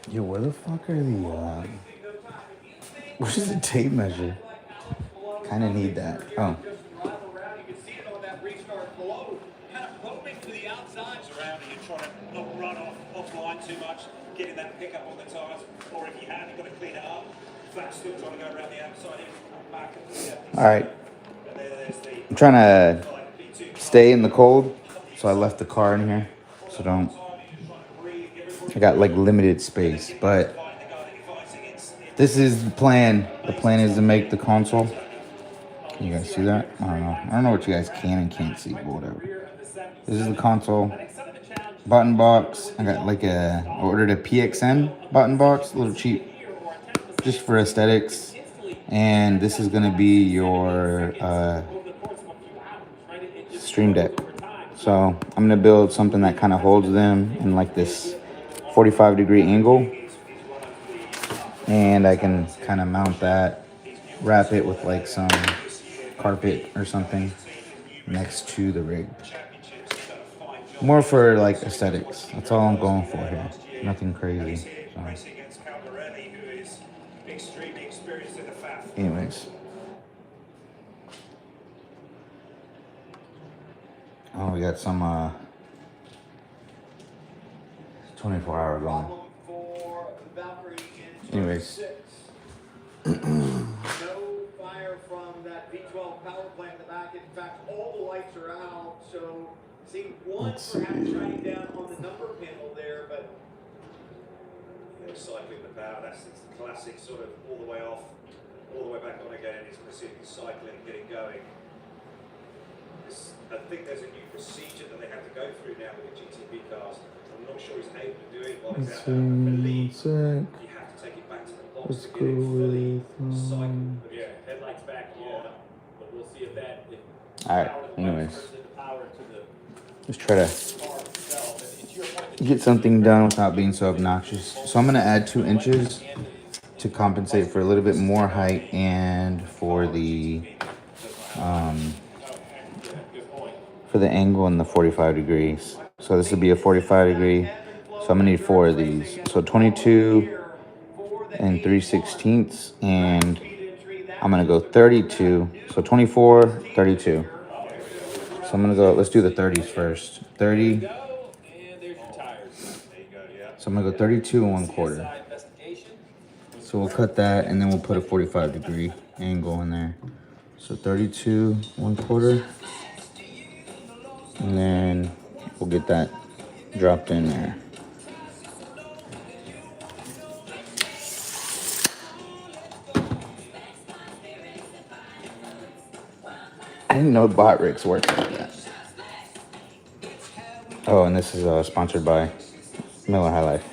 Yo, where the fuck are the, where's the tape measure? Kind of need that. Oh. Too much, getting that pickup on the tires, or if you have, you've got to clean it up. Fast still trying to go around the outside, come back. All right. I'm trying to stay in the cold, so I left the car in here. So don't. I got like limited space, but this is the plan. The plan is to make the console. Can you guys see that? I don't know. I don't know what you guys can and can't see, but whatever. This is the console. Button box. I got like I ordered a PXN button box, a little cheap, just for aesthetics. And this is gonna be your Stream Deck. So I'm gonna build something that kind of holds them in like this 45-degree angle, and I can kind of mount that, wrap it with like some carpet or something next to the rig. More for like aesthetics. That's all I'm going for here. Nothing crazy. So. Anyways. Oh, we got some 24-hour going. Anyways. No fire from that V12 power plant in the back. In fact, all the lights are out. So, see one perhaps shining down on the number panel there, but they're cycling the power. That's the classic sort of all the way off, all the way back on again. It's specifically cycling, getting going. I think there's a new procedure that they have to go through now with the GTB cars. I'm not sure he's able to do it while he's out there. I believe you have to take it back to the box to get it fully cycled. Yeah, headlights back on, but we'll see if that. Alright, anyways. Let's try to get something done without being so obnoxious. So I'm going to add 2 inches to compensate for a little bit more height and for the angle in the 45 degrees. So this would be a 45 degree. So I'm gonna need 4 of these. So 22 and 3/16, and I'm gonna go 32. So 24, 32. So I'm gonna go, let's do the 30s first. 30. So I'm gonna go 32 and 1/4. So we'll cut that, and then we'll put a 45 degree angle in there. So 32, 1/4. And then we'll get that dropped in there. I didn't know bot rigs work like that. Oh, and this is sponsored by Miller High Life.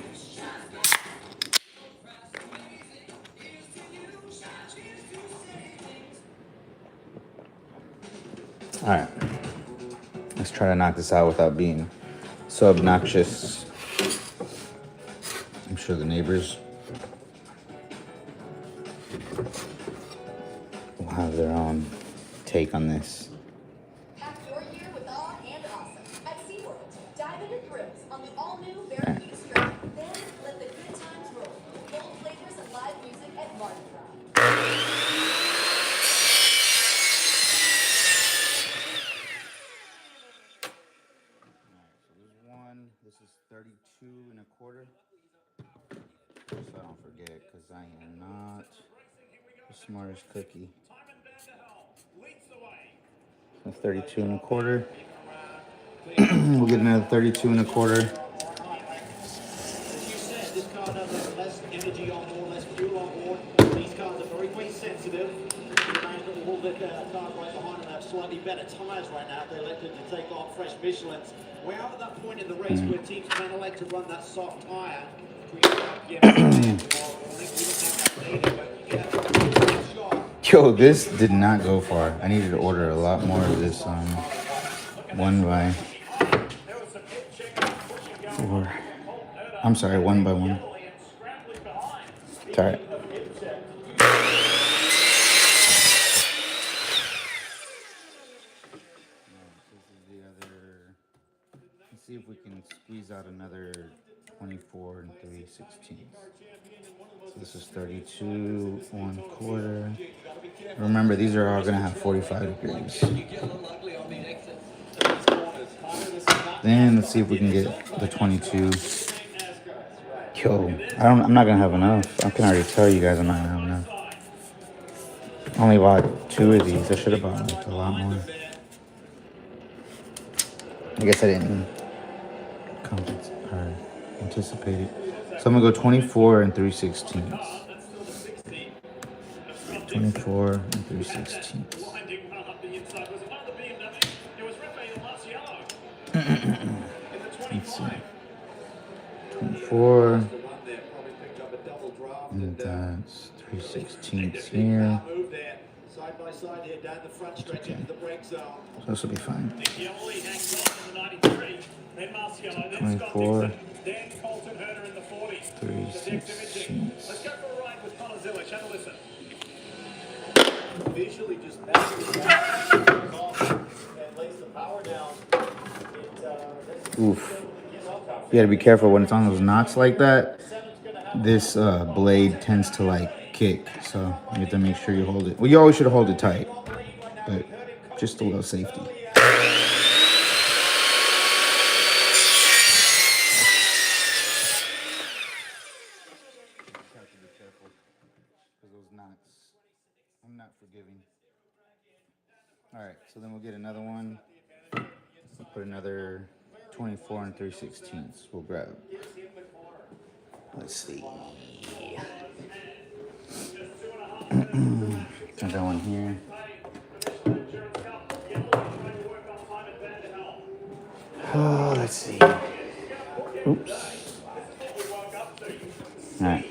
All right. Let's try to knock this out without being so obnoxious. I'm sure the neighbors will have their own take on this. This is 32 and 1/4. So I don't forget, because I am not the smartest cookie. So 32 and 1/4. We'll get another 32 and 1/4. This car does have less energy on board, less fuel on board. These cars are very weight sensitive. The management will hold the cars right behind them have slightly better tyres right now. They're elected to take on fresh Michelins. We're at that point in the race where teams kind of like to run that soft tyre. Yo, this did not go far. I needed to order a lot more of this 1x4. I'm sorry, 1x1. It's all right. Let's see if we can squeeze out another 24 and 3/16. 3/16. So this is 32 1/4. Remember, these are all gonna have 45 degrees. Then let's see if we can get the 22. Yo, I'm not gonna have enough. I can already tell you guys I'm not gonna have enough. I only bought 2 of these. I should have bought like a lot more. I guess I didn't anticipate it. So I'm gonna go 24 and 3/16. 24 and 3/16. Let's see. 24. And that's 3/16 here. Okay. So this will be fine. 24. 3/16. Visually just and lays the power down. Oof. You gotta be careful when it's on those knots like that. This blade tends to like kick, so you have to make sure you hold it. Well, you always should hold it tight, but just a little safety. I'm not forgiving. All right, so then we'll get another one. We'll put another 24 and 3/16. We'll grab. Let's see. Another one here. Oh, let's see. Oops. All right.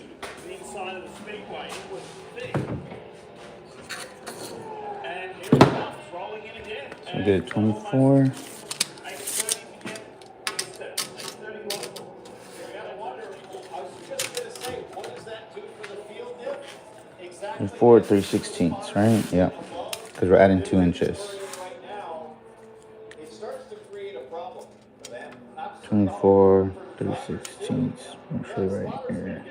So we did 24. 4 3/16, right? Yeah. Because we're adding 2 inches. 24 3/16. Actually, right here.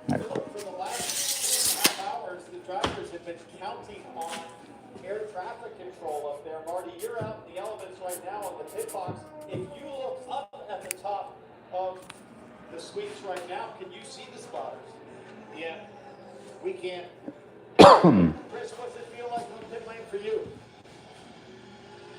All right, cool. Air traffic control up there. Marty, you're out in the elements right now on the pit box. If you look up at the top of the suites right now, can you see the spotters? Yeah, we can't. Chris, what's it feel like on pit lane for you?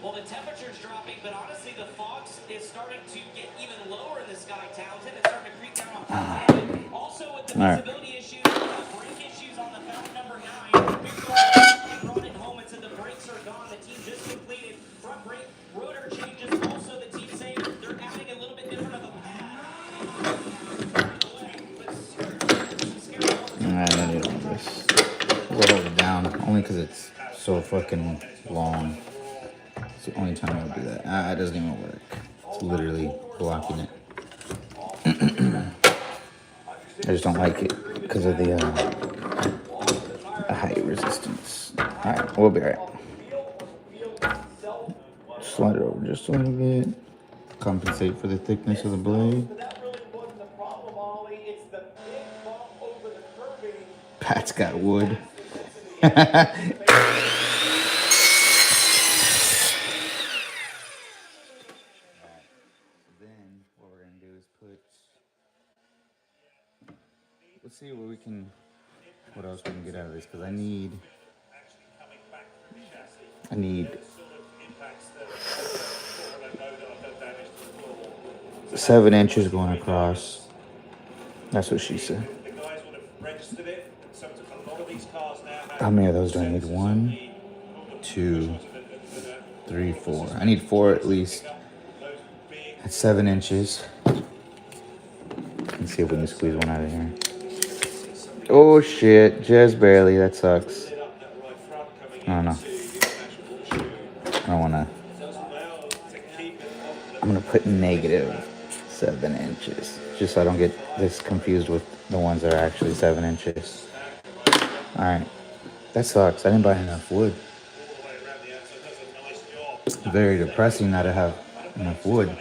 Well, the temperature's dropping, but honestly, the fog is starting to get even lower in the sky, Townsend. It's starting to creep down on pit. Also, with the visibility issues, brake issues on the fountain number 9. Brought it home and said the brakes are gone. The team just completed front brake rotor changes. Also, the team saying they're adding a little bit different of a pad. I don't need all this. We'll hold it down, only because it's so fucking long. It's the only time I'll do that. It doesn't even work. It's literally blocking it. I just don't like it because of the height resistance. Alright, we'll be alright. Slide it over just a little bit. Compensate for the thickness of the blade. Pat's got wood. Let's see what else we can get out of this, because I need 7 inches going across. That's what she said. How many of those do I need? 1, 2, 3, 4. I need 4 at least. That's 7 inches. Let's see if we can squeeze one out of here. Oh shit, just barely. That sucks. I don't know. I don't wanna. I'm gonna put -7 inches, just so I don't get this confused with the ones that are actually 7 inches. Alright. That sucks. I didn't buy enough wood. It's very depressing not to have enough wood.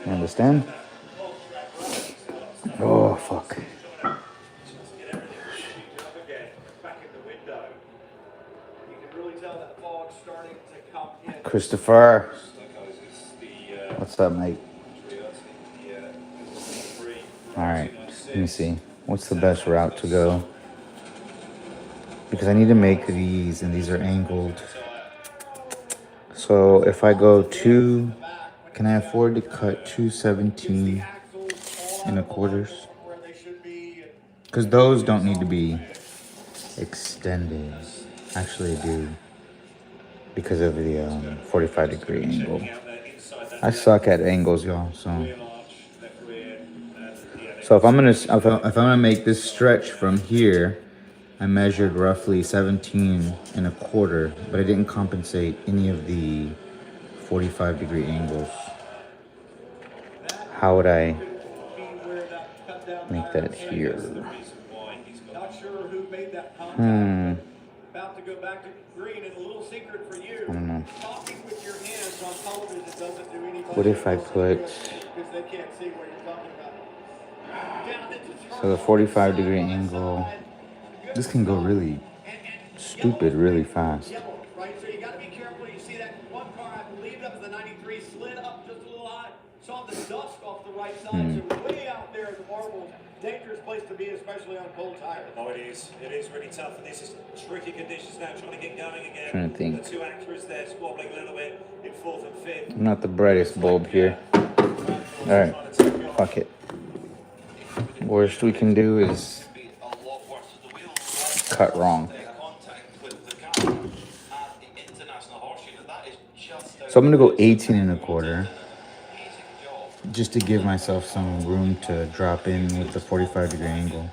You understand? Oh, fuck. Christopher. What's up, mate? Alright, let me see. What's the best route to go? Because I need to make these, and these are angled. So if I go can I afford to cut 217 and a quarters? Because those don't need to be extended. Actually, I do. Because of the 45-degree angle. I suck at angles, y'all. So if I'm gonna make this stretch from here, I measured roughly 17 and a quarter, but I didn't compensate any of the 45-degree angles. How would I make that here? About to go back to green, and a little secret for you. I don't know. Talking with your hands on television doesn't do anybody. What if I put... Because they can't see what you're talking about. So the 45-degree angle... This can go really stupid really fast. Right, so you got to be careful. You see that one car, I believe that was the 93, slid up just a little high. Saw the dust off the right side. So way out there in the marbles. Dangerous place to be, especially on cold tires. Oh, it is. It is really tough, and this is tricky conditions now. Trying to get going again. Trying to think. The two actors there squabbling a little bit in fourth and fifth. I'm not the brightest bulb here. All right, fuck it. Worst we can do is cut wrong. So I'm gonna go 18 and a quarter. Just to give myself some room to drop in with the 45-degree angle.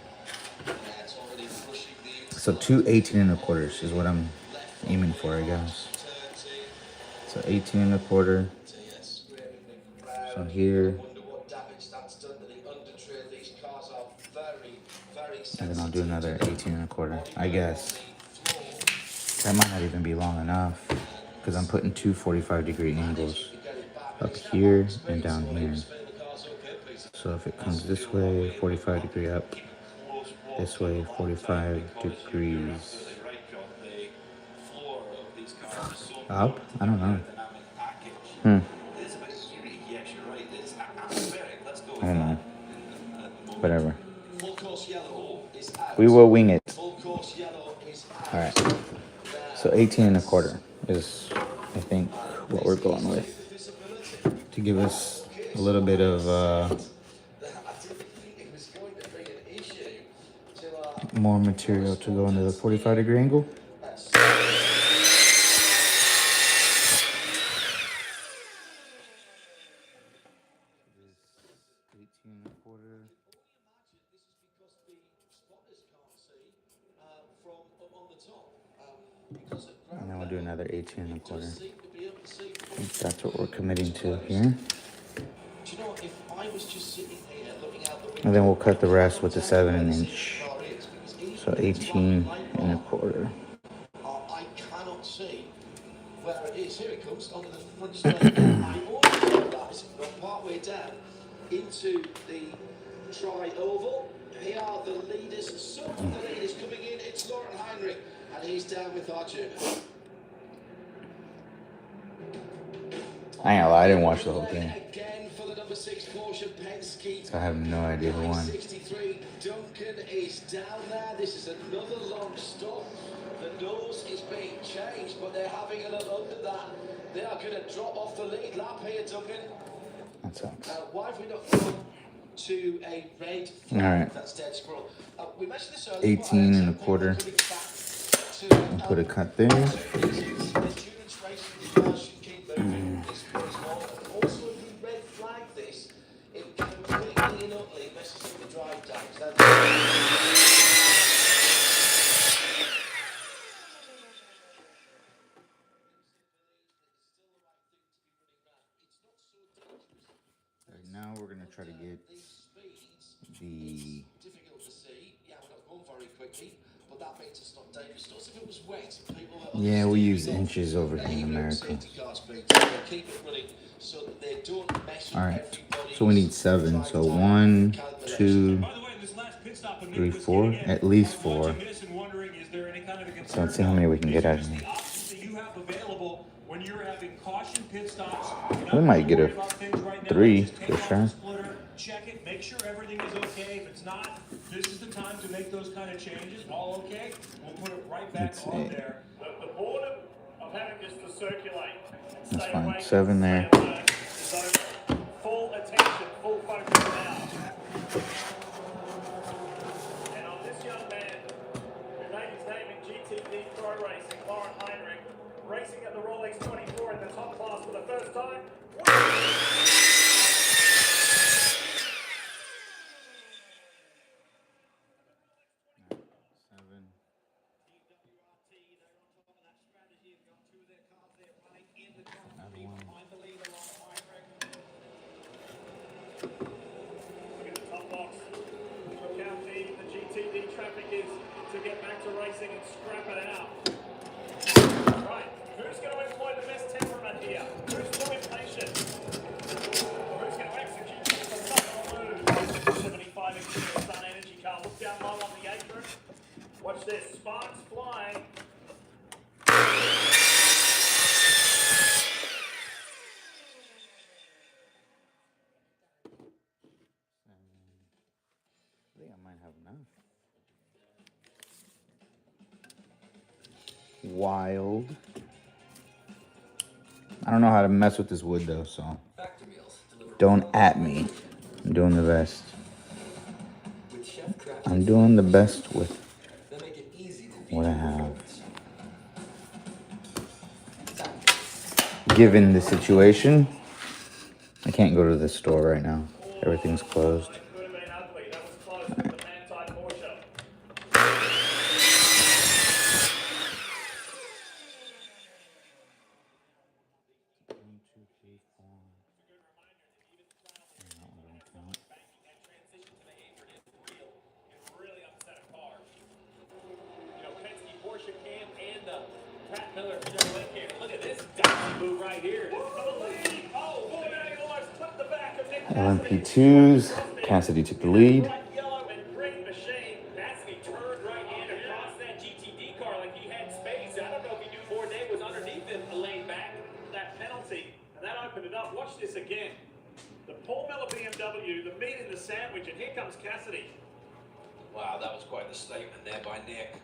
So 18 and a quarters is what I'm aiming for, I guess. So 18 and a quarter. So here. And then I'll do another 18 and a quarter, I guess. That might not even be long enough because I'm putting two 45-degree angles up here and down here. So if it comes this way, 45-degree up. This way, 45 degrees up? I don't know. I don't know. Whatever. We will wing it. Alright. So 18 and a quarter is, I think, what we're going with. To give us a little bit of more material to go into the 45-degree angle. And then we'll do another 18 and a quarter. I think that's what we're committing to here. And then we'll cut the rest with the 7-inch. So 18 and a quarter. I cannot see where it is. Here it comes onto the front straight. I also realise we're partway down into the tri-oval. Here are the leaders. Some of the leaders coming in. It's Lauren Heinrich, and he's down with Arjun. I ain't gonna lie, I didn't watch the whole thing. Again for the number 6 Porsche Penske. So I have no idea who won. 63 Duncan is down there. This is another long stop. The nose is being changed, but they're having a look under that. They are going to drop off the lead lap here, Duncan. That sucks. Why have we not gone to a red flag? All right. That's dead squirrel. We mentioned this earlier. 18 and a quarter. I'll put a cut there. Now we're gonna try to get the. Difficult to see. Yeah, we're not going very quickly, but that means it's not dangerous. If it was wet, people. Yeah, we use inches over here in America. Keep it running so that they don't mess with everybody. So we need 7. So 1, 2, 3, 4. At least 4. So let's see how many we can get out of here. We might get a 3 for sure. Check it, make sure everything is okay. If it's not, this is the time to make those kind of changes. All okay? We'll put it right back on there. The boredom of having this to circulate. That's fine. 7 there. Full attention, full focus now. And on this young man, who made his name in GTD Pro Racing, Lauren Heinrich, racing at the Rolex 24 in the top class for the first time. Look at the top box. Look how deep the GTD traffic is to get back to racing and scrap it out. Right, who's going to employ the best temperament here? Who's more impatient? Who's going to execute this? I'm not going to lose. 75 inch Sun Energy car. Look down low on the apron. Watch this. Sparks flying. I think I might have enough. Wild. I don't know how to mess with this wood though, so don't at me. I'm doing the best. I'm doing the best with what I have. Given the situation, I can't go to the store right now. Everything's closed. LMP2s. Cassidy took the lead. Watch this again. The Paul Miller BMW, the meat in the sandwich, and here comes Cassidy. Wow, that was quite the statement there by Nick.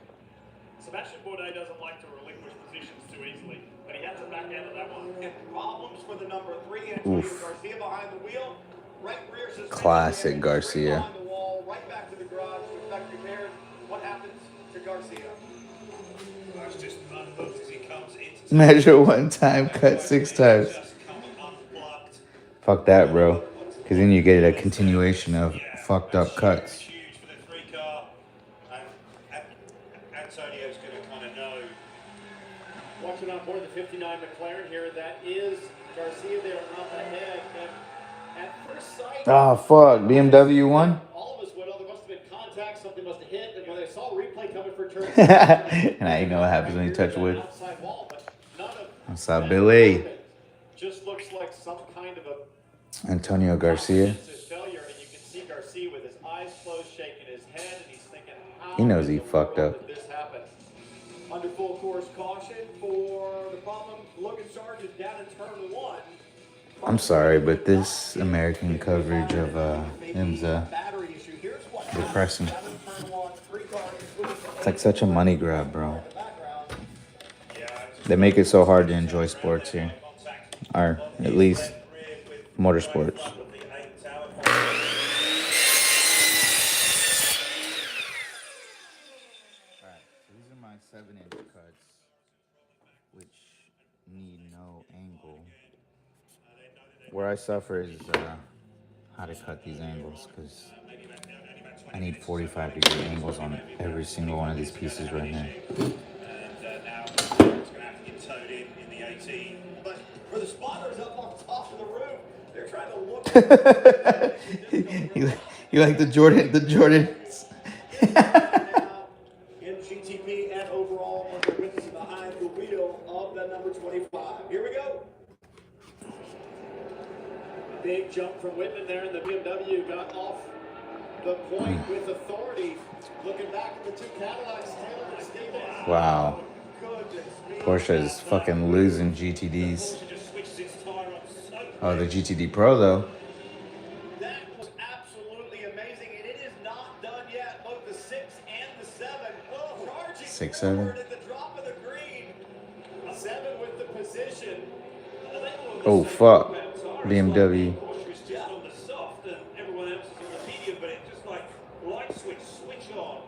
Sebastian Bourdais doesn't like to relinquish positions too easily, but he had to back out of that one. And problems for the number 3, Antonio Garcia behind the wheel. Right rear suspension. Classic Garcia. Behind the wall, right back to the garage to effect repairs. What happens to Garcia? That's just unhooked as he comes into Measure 1 time, cut 6 times. Fuck that, bro. Because then you get a continuation of fucked up cuts. Huge for the 3 car. Antonio's going to kind of know. Watching on board the 59 McLaren here, that is Garcia there up ahead. And at first sight, Oh, fuck. BMW won? all of us went, oh, there must have been contact, something must have hit. And when they saw replay coming for turn, And I know what happens when you touch wood. outside wall, but none of What's up, Billy? just looks like some kind of a Antonio Garcia. failure, and you can see Garcia with his eyes closed, shaking his head, and he's thinking, how He knows he in the fucked world up. did this happen? Under full course caution for the problem. Logan Sargent down in turn 1. I'm sorry, but this American coverage of IMSA Battery issue. Here's what depressing. happened. Turn 1, 3 cars, including It's like such a money grab, bro. the background. They make it so hard to enjoy sports here. Or at least motorsports. Alright, so these are my 7-inch cuts, which need no angle. Where I suffer is how to cut these angles, because I need 45-degree angles on every single one of these pieces right here. And now it's going to have to get towed in the 18. But for the spotters up on top of the roof, they're trying to look You like the Jordans? in GTP and overall on the witness behind the wheel of the number 25. Here we go. big jump from Whitman there, and the BMW got off the point with authority. Looking back at the two Cadillacs, Taylor and Stevens. Wow. Goodness me. Porsche is fucking losing GTDs. Oh, the GTD Pro though. That was absolutely amazing, and it is not done yet. Both the 6 and the 7. Oh, charging 6, 7. forward at the drop of the green. 7 with the position. Oh fuck. BMW. Everyone else is on the medium, but it just like light switch on.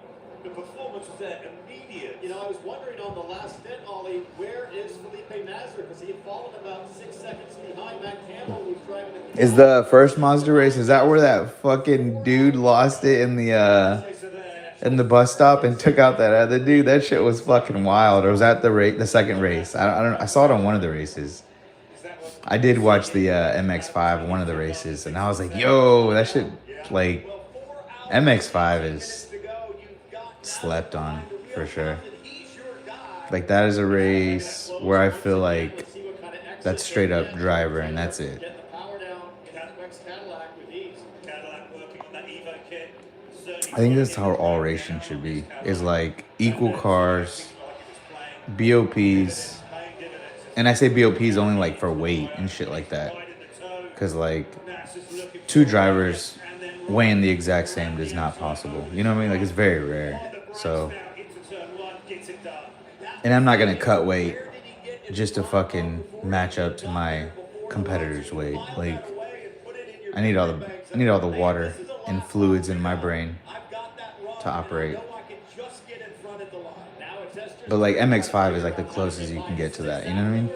The performance was there immediate. You know, I was wondering on the last stint, Ollie, where is Felipe Nasr? Because he had fallen about 6 seconds behind Matt Campbell, who was driving the... Is the first Mazda race, is that where that fucking dude lost it in the bus stop and took out that other dude? That shit was fucking wild. Or was that the second race? I don't know. I saw it on one of the races. I did watch the MX-5, one of the races, and I was like, yo, that shit, like, MX-5 is slept on, for sure. Like, that is a race where I feel like that's straight up driver, and that's it. I think that's how all racing should be, is like equal cars, BOPs. And I say BOPs only like for weight and shit like that. Because like 2 drivers weighing the exact same is not possible. You know what I mean? Like it's very rare. So, and I'm not going to cut weight just to fucking match up to my competitor's weight. Like I need all the water and fluids in my brain to operate. But like MX-5 is like the closest you can get to that, you know what I mean?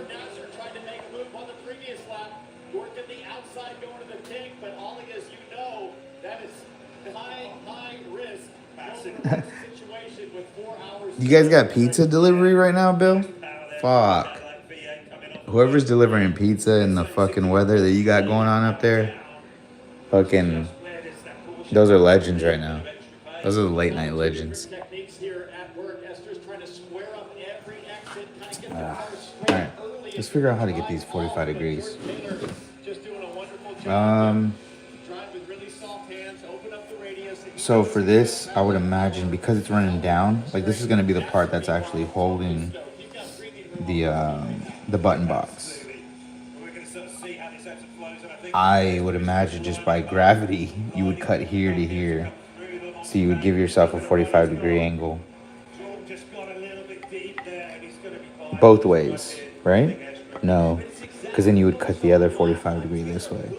You guys got pizza delivery right now, Bill? Fuck. Whoever's delivering pizza in the fucking weather that you got going on up there, fucking, those are legends right now. Those are the late night legends. Alright, let's figure out how to get these 45 degrees. So for this, I would imagine because it's running down, like this is going to be the part that's actually holding the button box. I would imagine just by gravity, you would cut here to here. So you would give yourself a 45-degree angle. Both ways, right? No, because then you would cut the other 45-degree this way.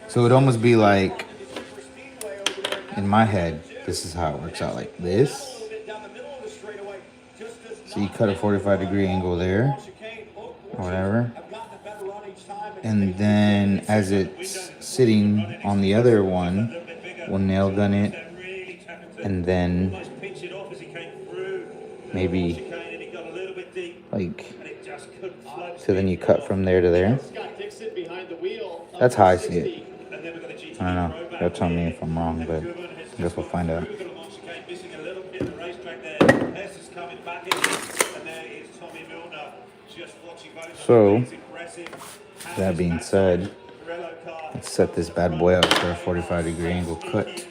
So it would almost be like, in my head, this is how it works out, like this. So you cut a 45-degree angle there, or whatever. And then as it's sitting on the other one, we'll nail gun it. And then maybe like, so then you cut from there to there. That's how I see it. I don't know. Y'all tell me if I'm wrong, but I guess we'll find out. So, that being said, let's set this bad boy up for a 45-degree angle cut.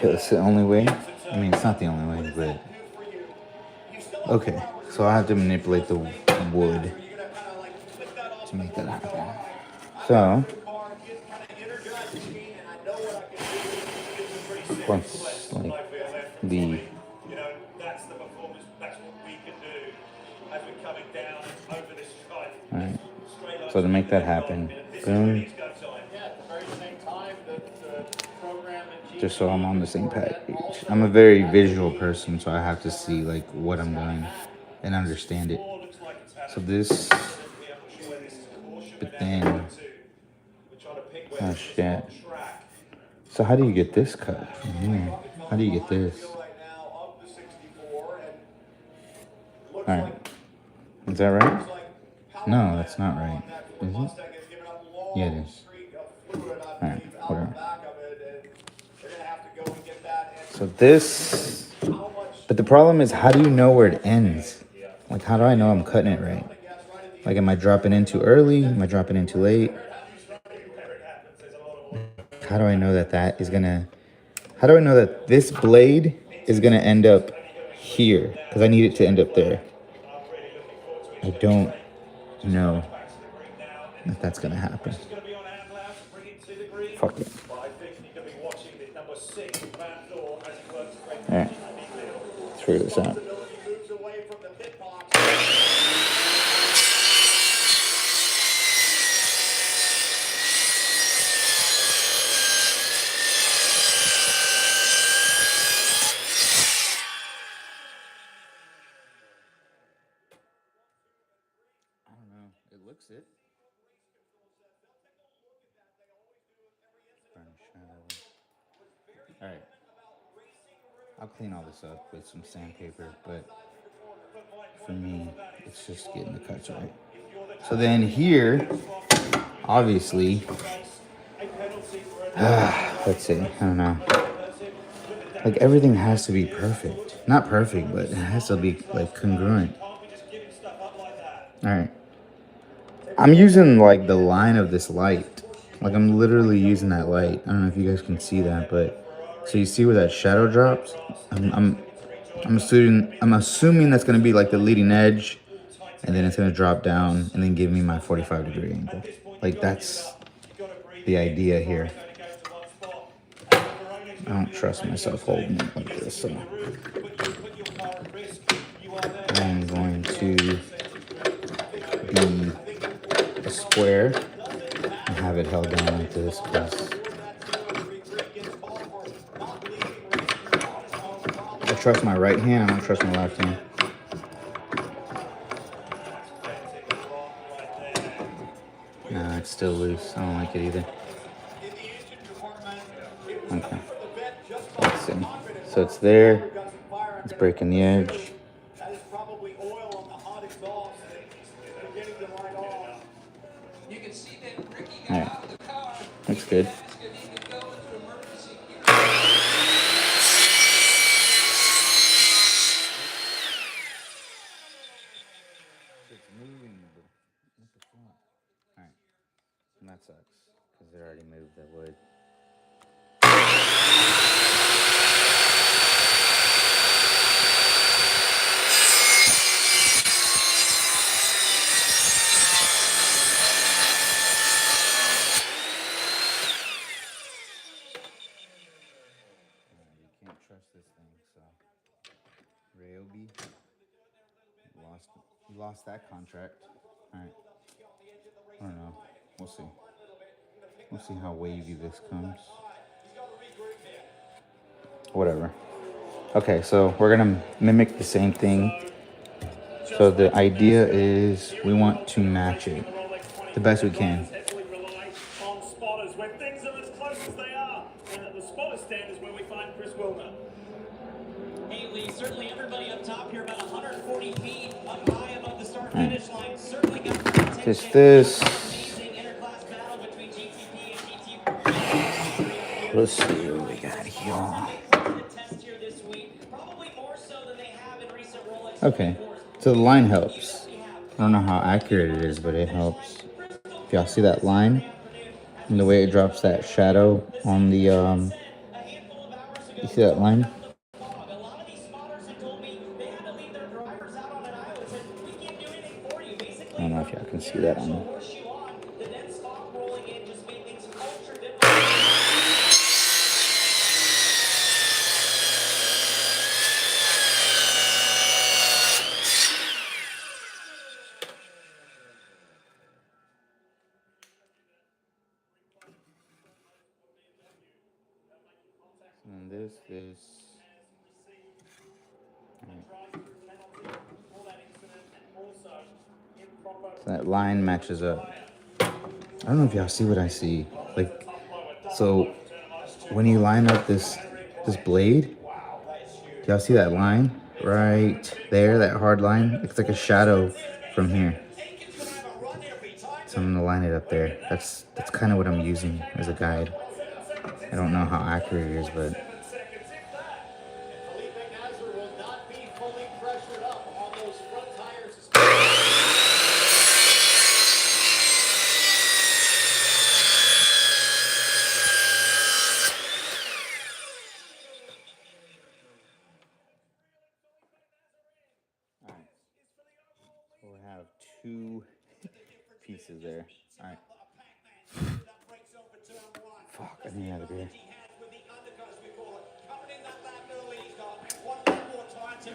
Yeah, that's the only way. I mean, it's not the only way, but okay. So I have to manipulate the wood to make that happen. So once like the alright. So to make that happen, boom. Just so I'm on the same page. I'm a very visual person, so I have to see like what I'm doing and understand it. So this, but then Oh shit. So how do you get this cut from here? How do you get this? Alright. Is that right? No, that's not right. Is it? Yeah, it is. Alright, whatever. So this... But the problem is, how do you know where it ends? Like, how do I know I'm cutting it right? Like, am I dropping in too early? Am I dropping in too late? How do I know that that is gonna... How do I know that this blade is gonna end up here? Because I need it to end up there. I don't know if that's gonna happen. Fuck it. Alright. Let's figure this out. I don't know. It looks it. Alright. I'll clean all this up with some sandpaper, but for me, it's just getting the cuts right. So then here, obviously, let's see, I don't know. Like everything has to be perfect. Not perfect, but it has to be like congruent. Alright. I'm using like the line of this light. Like I'm literally using that light. I don't know if you guys can see that, but so you see where that shadow drops? I'm assuming that's gonna be like the leading edge, and then it's gonna drop down and then give me my 45-degree angle. Like that's the idea here. I don't trust myself holding it like this, so I'm going to be a square and have it held down like this, because I trust my right hand, I don't trust my left hand. Nah, it's still loose. I don't like it either. Okay. Let's see. So it's there. It's breaking the edge. Alright. Looks good. Alright. And that sucks, because they already moved the wood. You can't trust this thing, so Ryobi lost that contract. Alright. I don't know. We'll see. We'll see how wavy this comes. Whatever. Okay, so we're gonna mimic the same thing. So the idea is we want to match it the best we can. On spotters when things are as close as they are, and at the spotter stand is where we find Chris Wilner. Hey Lee, certainly everybody up top here, about 140 feet up high above the start finish line, certainly got the attention. This. Amazing interclass battle between GTP and GT. Let's see what we got here. Okay, so the line helps. I don't know how accurate it is, but it helps. If y'all see that line and the way it drops that shadow on the you see that line? I don't know if y'all can see that on and this. So that line matches up. I don't know if y'all see what I see. Like So when you line up this blade, do y'all see that line right there? That hard line? It's like a shadow from here. So I'm gonna line it up there. That's kind of what I'm using as a guide. I don't know how accurate it is, but Felipe Nasr will not be fully pressured up on those front tires. we'll have two pieces there. All right. Fuck, I need another beer.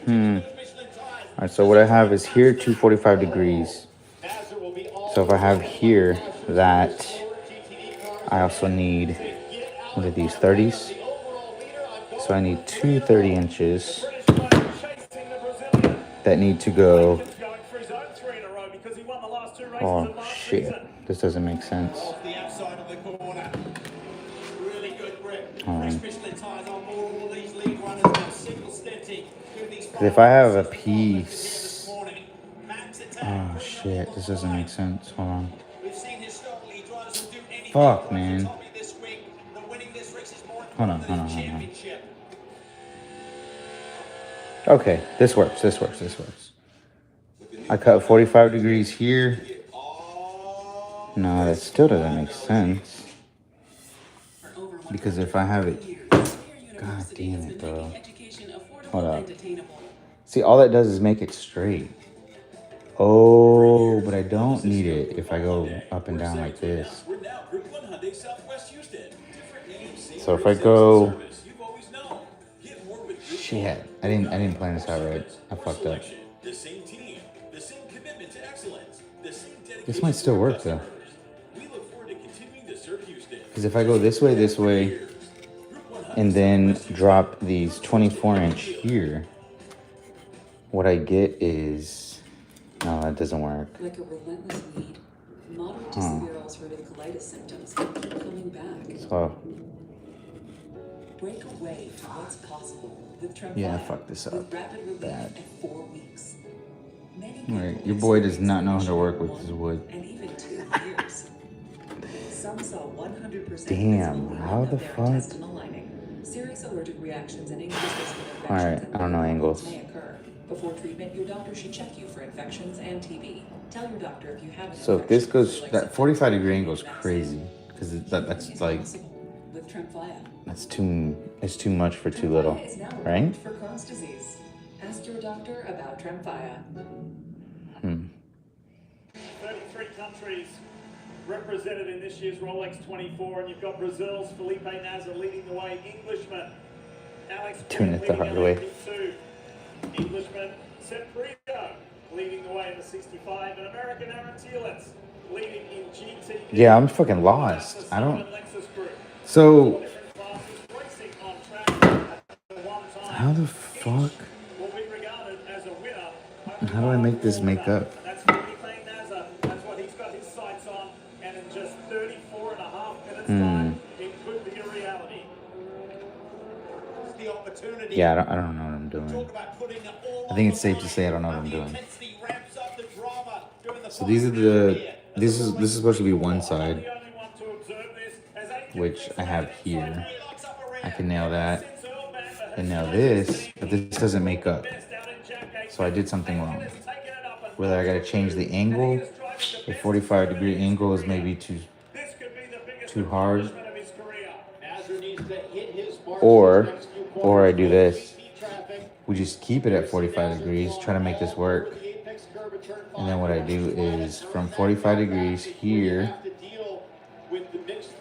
All right, so what I have is here 245 degrees. So if I have here that, I also need, what are these, 30s? So I need two 30 inches that need to go. Oh shit, this doesn't make sense. If I have a piece, oh shit, this doesn't make sense. Hold on. Fuck, man. Hold on. Okay, this works. I cut 45 degrees here. No, that still doesn't make sense. Because if I have it, god damn it, bro. Hold up. See, all that does is make it straight. Oh, but I don't need it if I go up and down like this. So if I go, shit, I didn't plan this out right. I fucked up. This might still work though. Because if I go this way, and then drop these 24-inch here, what I get is, no, that doesn't work. Like a relentless weed, moderate to severe ulcerative colitis symptoms keep coming back. So, Break away to what's possible with Tremfya. yeah, I fucked this up. With rapid relief Bad. at 4 weeks. Alright, your boy does not know how to work with his wood. And even 2 years. Some saw 100% Damn, how the fuck? intestinal lining. Serious allergic reactions and increased risk of infections. Alright, I don't know angles. May occur. Before treatment, your doctor should check you for infections and TB. Tell your doctor if you have an So if this infection, goes, that 45-degree angle is crazy. Because that's like, with Tremfya. it's too much for too little, Tremfya is now right? approved for Crohn's disease. Ask your doctor about Tremfya. 33 countries represented in this year's Rolex 24, and you've got Brazil's Felipe Nasr leading the way. Englishman Alex Doing it the hard way. Englishman Seprito leading the way in the 65, and American Aaron Thielitz leading in GT. Yeah, I'm fucking lost. I don't. So, how the fuck? How do I make this make up? That's Felipe Nasr. That's what he's got his sights on, and in just 34 and a half minutes time, it could be a reality. Yeah, I don't know what I'm doing. I think it's safe to say I don't know what I'm doing. So these are this is supposed to be one side, which I have here. I can nail that. And now this, but this doesn't make up. So I did something wrong. Whether I gotta change the angle, the 45-degree angle is maybe too hard. Or I do this. We just keep it at 45 degrees, try to make this work. And then what I do is from 45 degrees here,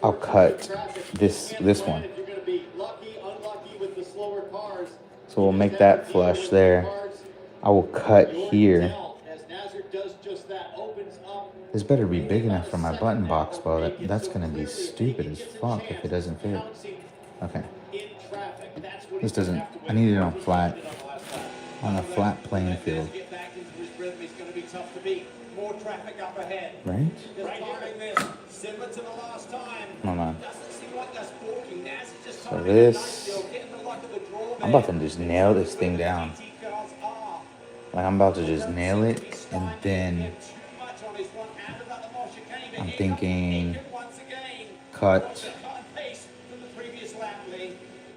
I'll cut this one. So we'll make that flush there. I will cut here. This better be big enough for my button box, bro. That's gonna be stupid as fuck if it doesn't fit. Okay. This doesn't, I need it on a flat playing field. More traffic up ahead. Right? Just timing this similar to the last time. Hold on. Doesn't seem like that's walking. Naz is just So timing this, it nicely, getting the luck of the draw I'm about to just nail this thing down. Like I'm about to just nail it, and then I'm thinking cut.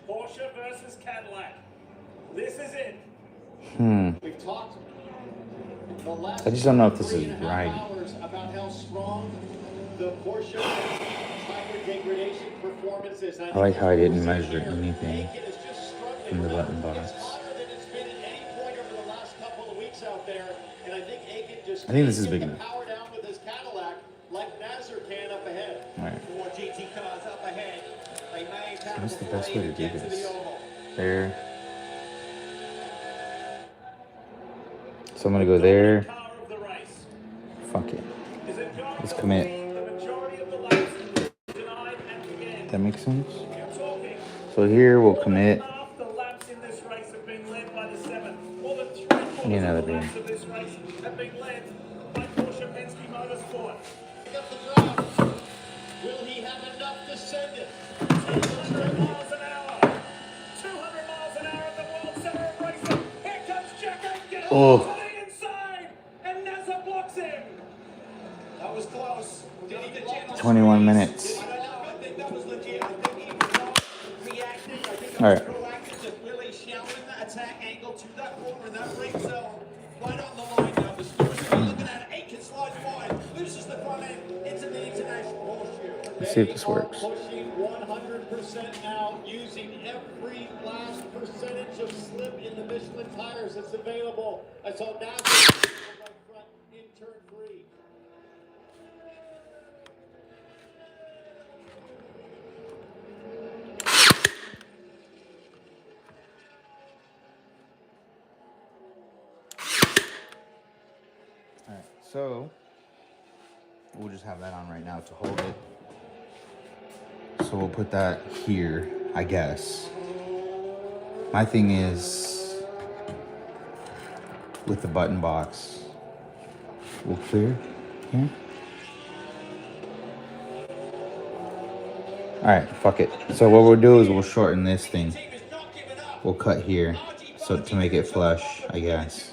Porsche versus Cadillac. This is it. We've talked the last I just don't know if this is 3.5 right. hours about how strong the Porsche tire degradation performance is. I like how I didn't measure anything from the button box. I think this is big enough. Power down with his Cadillac like Nasser can up ahead. All right. Four GT cars up ahead. They may tackle What's the best way to do get to this? the oval. There. So I'm gonna go there. Car of the race. Fuck it. Is it going Let's to commit. be the majority of the laps denied and again? That makes sense. You're talking. So here we'll commit. Half the laps in this race have been led by the 7. More than 3/4 Need another of the beer. laps of this race have been led by Porsche Penske Motorsport. Pick up the draft. Will he have enough to send it? 200 miles an hour. 200 miles an hour at the World Center of Racing. Here comes Jack Aitken Oh. to the inside, and Nasser blocks him. That was close. Did he get 21 minutes. I don't know. I think that was legit. I think he was not reacting. I think it All was right. proactive, just really showering that attack angle to that corner in that ring zone. Right on the line now. The scores are looking at it. Aiken slides wide, loses the front end into the international horseshoe. Let's see if this works. Pushing 100% now, using every last percentage of slip in the Michelin tires that's available. I saw Nasser right front in turn 3. All right. So we'll just have that on right now to hold it. So we'll put that here, I guess. My thing is with the button box. We'll clear here. All right, fuck it. So what we'll do is we'll shorten this thing. We'll cut here, so to make it flush, I guess.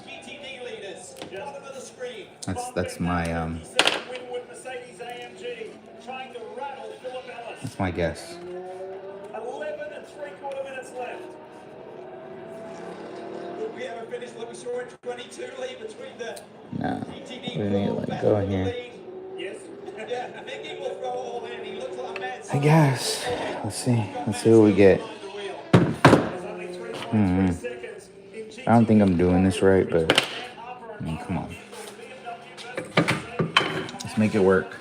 That's my that's my guess. 11 3/4 minutes left. Would we ever finish like we saw in 22 lead between the No, GTD we need to let go in here. Yes. Yeah, I think he will throw all in. He looks like a mad I guess. Let's see what we get. There's only 3.3 seconds in GT. I don't think I'm doing this right, but I mean, come on. Let's make it work.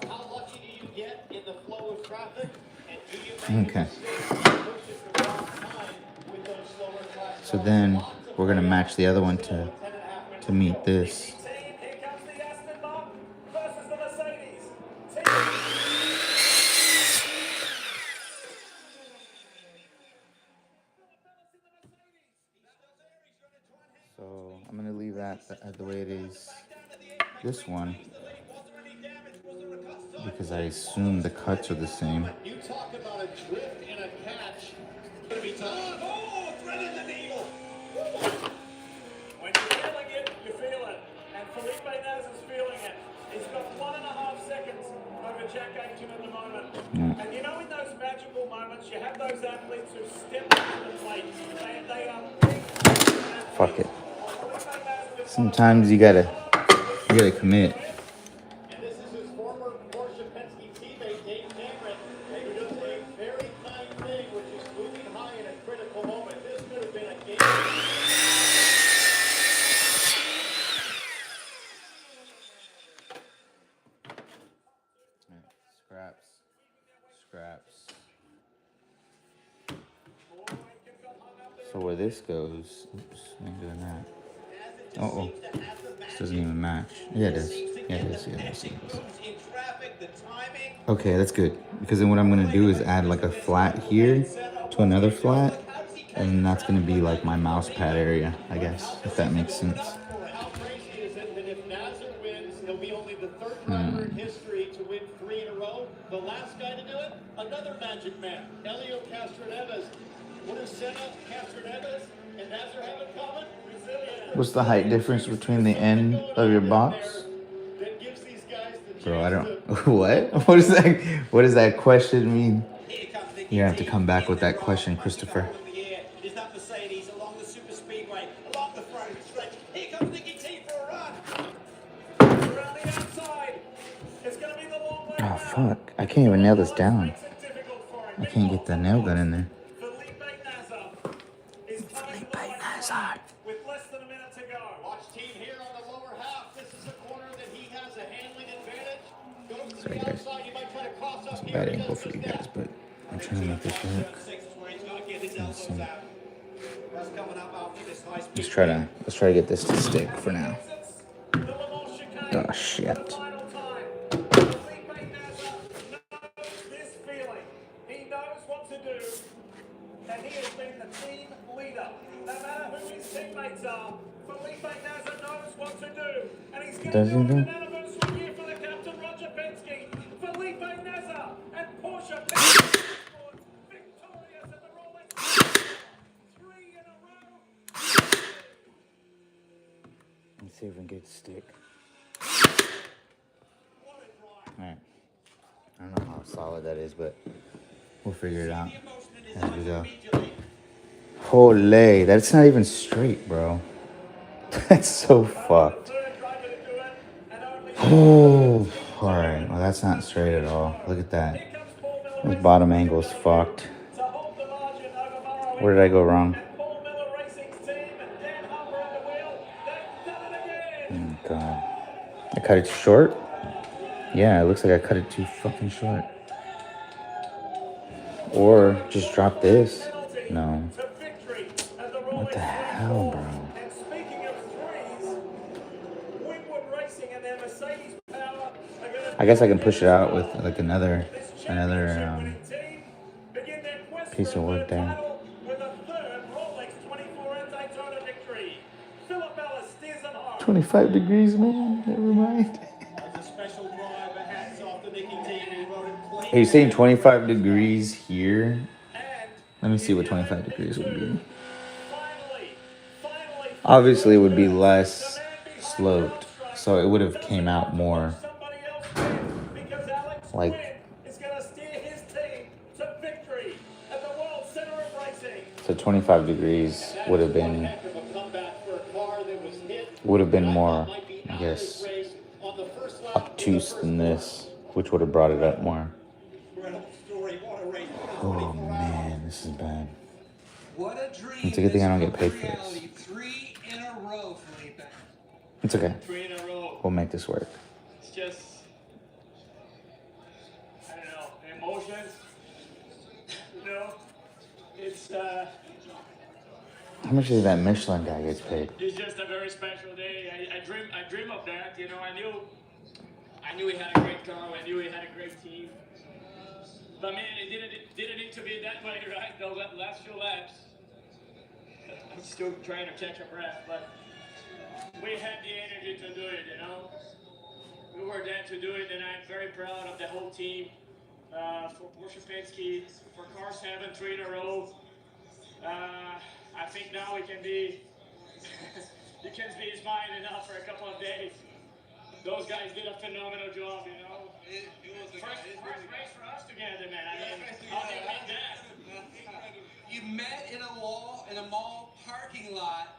How lucky do you get in the flow of traffic? And do you make Okay. with those slower class So then we're gonna match the other one to meet this. Here comes the Aston Martin versus the Mercedes. So I'm gonna leave that the way it is. This one, because I assume the cuts are the same. You talk about a drift and a catch. Gonna be tough. Oh, threading the needle. When you're feeling it, you feel it. And Felipe Naz is feeling it. He's got 1.5 seconds over Jack Aitken at the moment. And you know, in those magical moments, you have those athletes who step up to the plate. They are big. Fuck it. Sometimes you gotta commit. And this is his former Porsche Penske teammate, Dave Cameron, who does a very kind thing, which is moving high in a critical moment. This could have been a game. Scraps. So where this goes, oops, I ain't doing that. Oh, this doesn't even match. Yeah, it is. Yeah, it is. Yeah, it is. In traffic, the timing. Okay, that's good. Because then what I'm gonna do is add like a flat here to another flat, and then that's gonna be like my mouse pad area, I guess, if that makes sense. How crazy is it that if Nazar wins, he'll be only the third driver in history to win 3 in a row? The last guy to do it, another magic man, Elio Castroneves. What do Senna, Castroneves, and Nazar have in common? Resilience. What's the height difference between the end of your box? That gives these guys the Bro, I chance don't. to- What? What is that? What does that question mean? You have to come back with that question, Christopher. Is that Mercedes along the super speedway, along the front stretch? Here comes Nicky T for a run. Around the outside. It's going to be the long way Oh now. fuck! I can't even nail this down. Makes it difficult for him. I can't get the nail gun in there. Felipe Nasr is coming to the line with less than a minute to go. Watch team here on the lower half. This is a corner that he has a handling advantage. Goes to Sorry, the guys. outside. You might try to cross up It's a here. bad He angle does for you just guys, that. but I'm trying to make this work. That's coming up after this high speed. Let's try to get this to stick for now. The Le Mans chicane Oh shit! for the final time. Felipe Nasr knows this feeling. He knows what to do. And he has been the team leader. No matter who his teammates are, Felipe Nasr knows what to do. And he's going to Does do he it though? in an anniversary year for the captain, Roger Penske. Felipe Nasr and Porsche Penske victorious at the Rolex 3 in a row. Let's see if we can get it to stick. Alright. I don't know how solid that is, but we'll figure it out as we go. Holy, that's not even straight, bro. That's so fucked. Third driver to do it, and only Oh, alright. Well, that's not straight at all. Look at that. here comes Paul Miller This racing bottom angle's fucked. to hold the margin over Morrow. Where did I go wrong? And Paul Miller Racing's team and Dan Humber at the wheel. They've done it again. Oh, God. I cut it too short? Yeah, it looks like I cut it too fucking short. Or just drop this. No. To victory as the What the Rolex hell, 3-4. bro? And speaking of threes, Winwood Racing and their Mercedes power are going to I guess I can push it out with like another winning team begin their quest piece for a of wood third there. title with a third Rolex 24 Daytona victory. Philip Ellis steers them home. 25 degrees, man. Never mind. That's a special drive. A hats off to Nicky T. He wrote it plain. Are you saying 25 degrees here? And Let me see what 25 degrees would be. finally, Obviously, it would be less sloped, so it would have came out more. somebody else win because Alex Like- Quinn is going to steer his team to victory at the World Center of Racing. So 25 degrees would have been Heck of a comeback for a car that was hit. more, I guess, obtuse than this, which would have brought it up more. Incredible story. What a race. Oh man, this is bad. What a dream. It's a good thing I don't get paid for this. Reality. 3 in a row, Felipe. It's okay. 3 in a row. We'll make this work. It's just, I don't know, emotions. You know, it's How much did that Michelin guy gets paid? it's just a very special day. I dream of that. You know, I knew he had a great car. I knew he had a great team. But man, it didn't need to be that way, right? The last few laps. I'm still trying to catch a breath, but we had the energy to do it. You know, we were there to do it, and I'm very proud of the whole team. For Porsche Penske, for Car 7, 3 in a row. I think now we can be, you can be smiling now for a couple of days. Those guys did a phenomenal job, you know. First race for us together, man. I mean, how do you beat that? You met in a mall parking lot,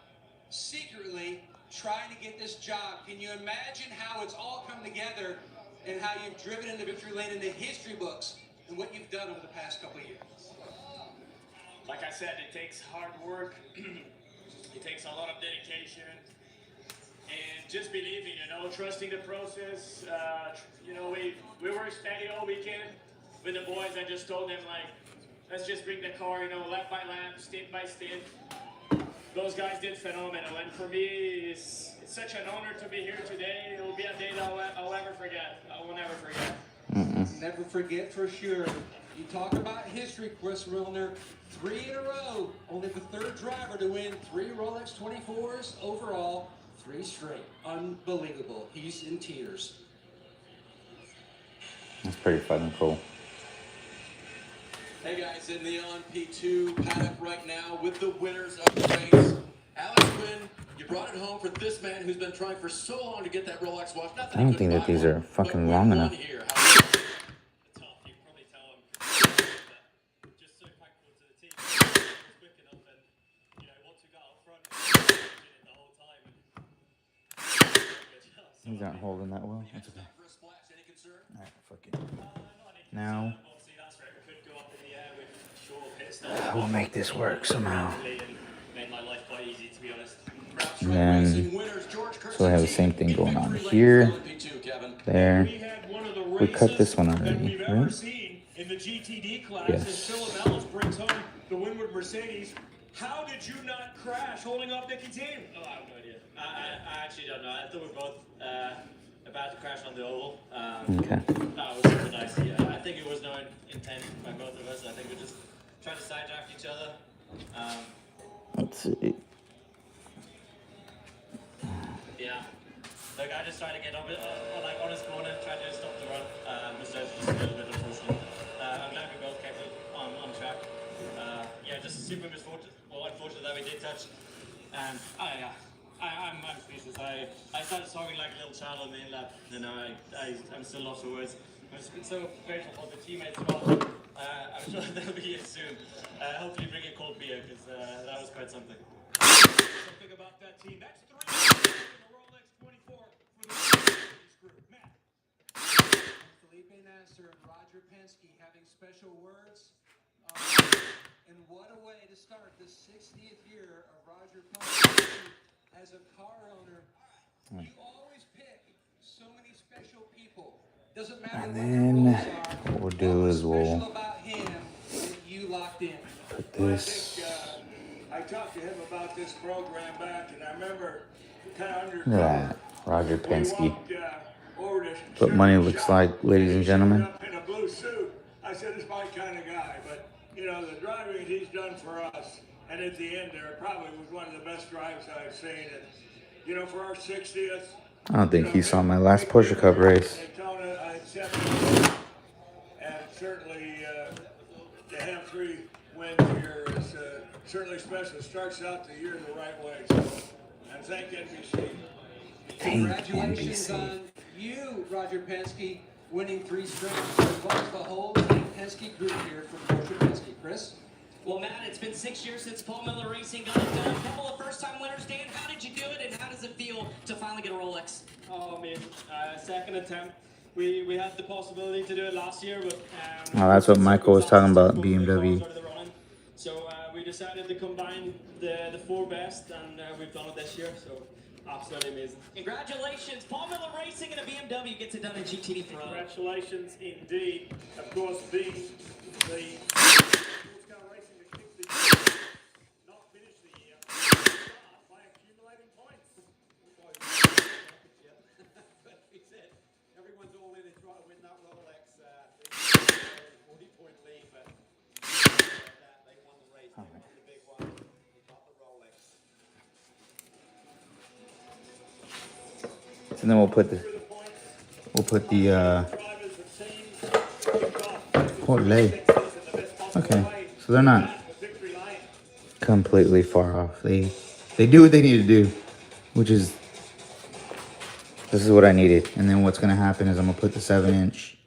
secretly trying to get this job. Can you imagine how it's all come together and how you've driven into victory lane in the history books and what you've done over the past couple of years? Like I said, it takes hard work. It takes a lot of dedication. And just believing, you know, trusting the process. You know, we were steady all weekend with the boys. I just told them, like, let's just bring the car, you know, lap by lap, stint by stint. Those guys did phenomenal. And for me, it's such an honor to be here today. It will be a day that I'll ever forget. I will never forget. never forget for sure. You talk about history, Chris Milner. 3 in a row. Only the third driver to win 3 Rolex 24s overall. 3 straight. Unbelievable. He's in tears. That's pretty fucking cool. Hey guys, in the LMP2 paddock right now with the winners of the race. Alex Quinn, you brought it home for this man who's been trying for so long to get that Rolex watch. Not that I don't think that these are fucking long enough. Tough, you can probably tell him just so thankful to the team. He was quick enough and, you know, once we got up front, he was it the whole time. These aren't holding that well. That's okay. For a splash, any concern? Alright, fuck it. Now, Obviously, that's where it could go up in the air with short pit stop. we'll make this work somehow. Made my life quite easy, to be honest. And then, so I have the same thing going on here, there. We cut this one already, right? In the GTD class, Yes. as Philip Ellis brings home the Winward Mercedes. How did you not crash holding up Nicky Team? Oh, I have no idea. I actually don't know. I thought we were both about to crash on the oval. Okay. That was super nice. Yeah, I think it was no intent by both of us. I think we just tried to sidetrack each other. Let's see. Yeah. Look, I just tried to get on his corner, tried to stop the run. Was just a little bit unfortunate. I'm glad we both kept it on track. Yeah, just super unfortunate that we did touch. And I'm speechless. I started talking like a little child on the in-lap. You know, I'm still lost for words. I've been so grateful for the teammates as well. I'm sure they'll be here soon. Hopefully bring a cold beer, because that was quite something. Something about that team. That's 3 in the Rolex 24 for the Mercedes group. Matt. Felipe Nasser and Roger Penske having special words. And what a way to start the 60th year of Roger Penske as a car owner. You always pick so many special people. Doesn't matter And what then your roles are. what we'll do is we'll Special about him that you locked in. put Well, this. I talked to him about this program back, and I remember kind of under. Look at that. Roger Penske. Walked, over to What money Sherman's looks shop, like, ladies and he gentlemen. showed up in a blue suit. I said, "This is my kind of guy," but you know the driving he's done for us, and at the end there, probably was one of the best drives I've seen. And you know, for our 60th. I don't think he saw my last Porsche Cup race. Daytona, I accept it. And certainly to have 3 wins here is certainly special. Starts out the year the right way. So, and thank NBC. Congratulations on you, Roger Penske, winning 3 straight, as well as the whole Team Penske group here from Porsche Penske. Chris? Well, Matt, it's been 6 years since Paul Miller Racing got it done. A couple of first-time winners. Dan, how did you do it, and how does it feel to finally get a Rolex? Oh, man, second attempt. We had the possibility to do it last year, but Oh, that's what Michael was talking about, BMW. So we decided to combine the 4 best, and we've done it this year. So absolutely amazing. Congratulations, Paul Miller Racing and a BMW gets it done in GTD Pro. Congratulations, indeed. Of course, being the racing that kicked the year, not finish the year, by accumulating points. But he said, everyone's all in and trying to win that Rolex. 40-point lead, but they won the race. They won the big one. They got the Rolex. And then we'll put the Holy. Okay, so they're not completely far off. They do what they need to do, which is this is what I needed. And then what's gonna happen is I'm gonna put the 7-inch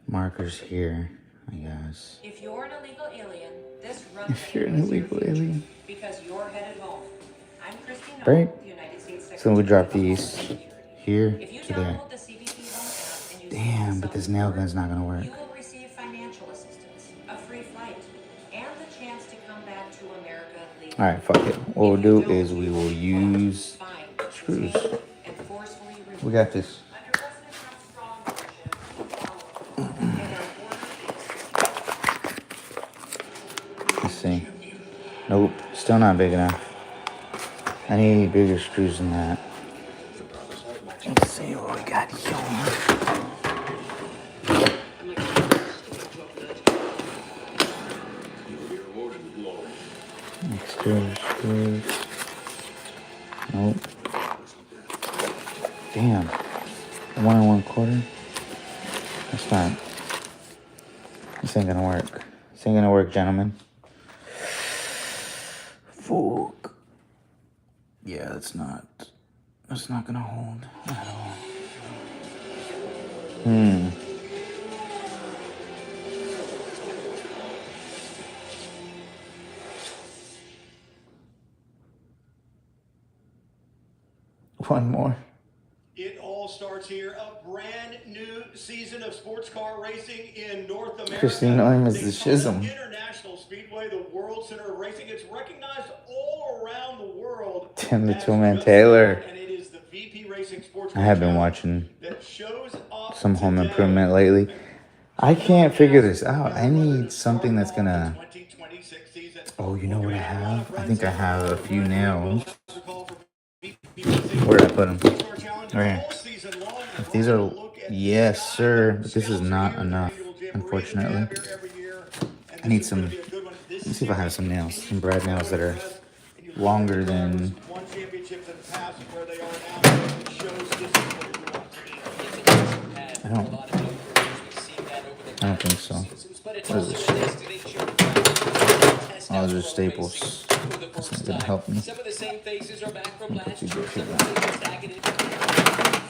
markers here, I guess. If you're an illegal alien, this run If you're an illegal alien. because you're headed home. I'm Christine Right. the United States Secretary. So we drop these here If you to there. download the CBP Home app and use Damn, but this nail gun's not gonna work. you will receive financial assistance, a free flight, and the chance to come back to America legally. Alright, fuck it. What we'll do is we will use screws. And forcefully remove. We got this. Under President Trump's strong leadership, follow. And our border Let's see. Nope, still not big enough. I need bigger screws than that. Let's see what we got here. Exterior screws. Nope. Damn. 1 1/4. That's not. This ain't gonna work. This ain't gonna work, gentlemen. Fuck. Yeah, that's not. That's not gonna hold at all. One more. It all starts here. A brand new season of sports car racing in North America. Christine Oim is the Daytona Schism. International Speedway, the World Center of Racing. It's recognized all around the world. Tim the as Toolman just Taylor. that, and it is the VP Racing Sports I have been Challenge watching that shows up some home today. improvement lately. I can't figure this out. I need something that's gonna. Oh, you know what I have? I think I have a few nails. Where did I put them? Right here. If these are, yes, sir. But this is not enough, unfortunately. I need some. Let me see if I have some nails, some brad nails that are longer than. I don't think so. What is this? Oh, those are staples. That's not gonna help me. Some of the same faces are back from Let me last put year. you Some back here. stacking it.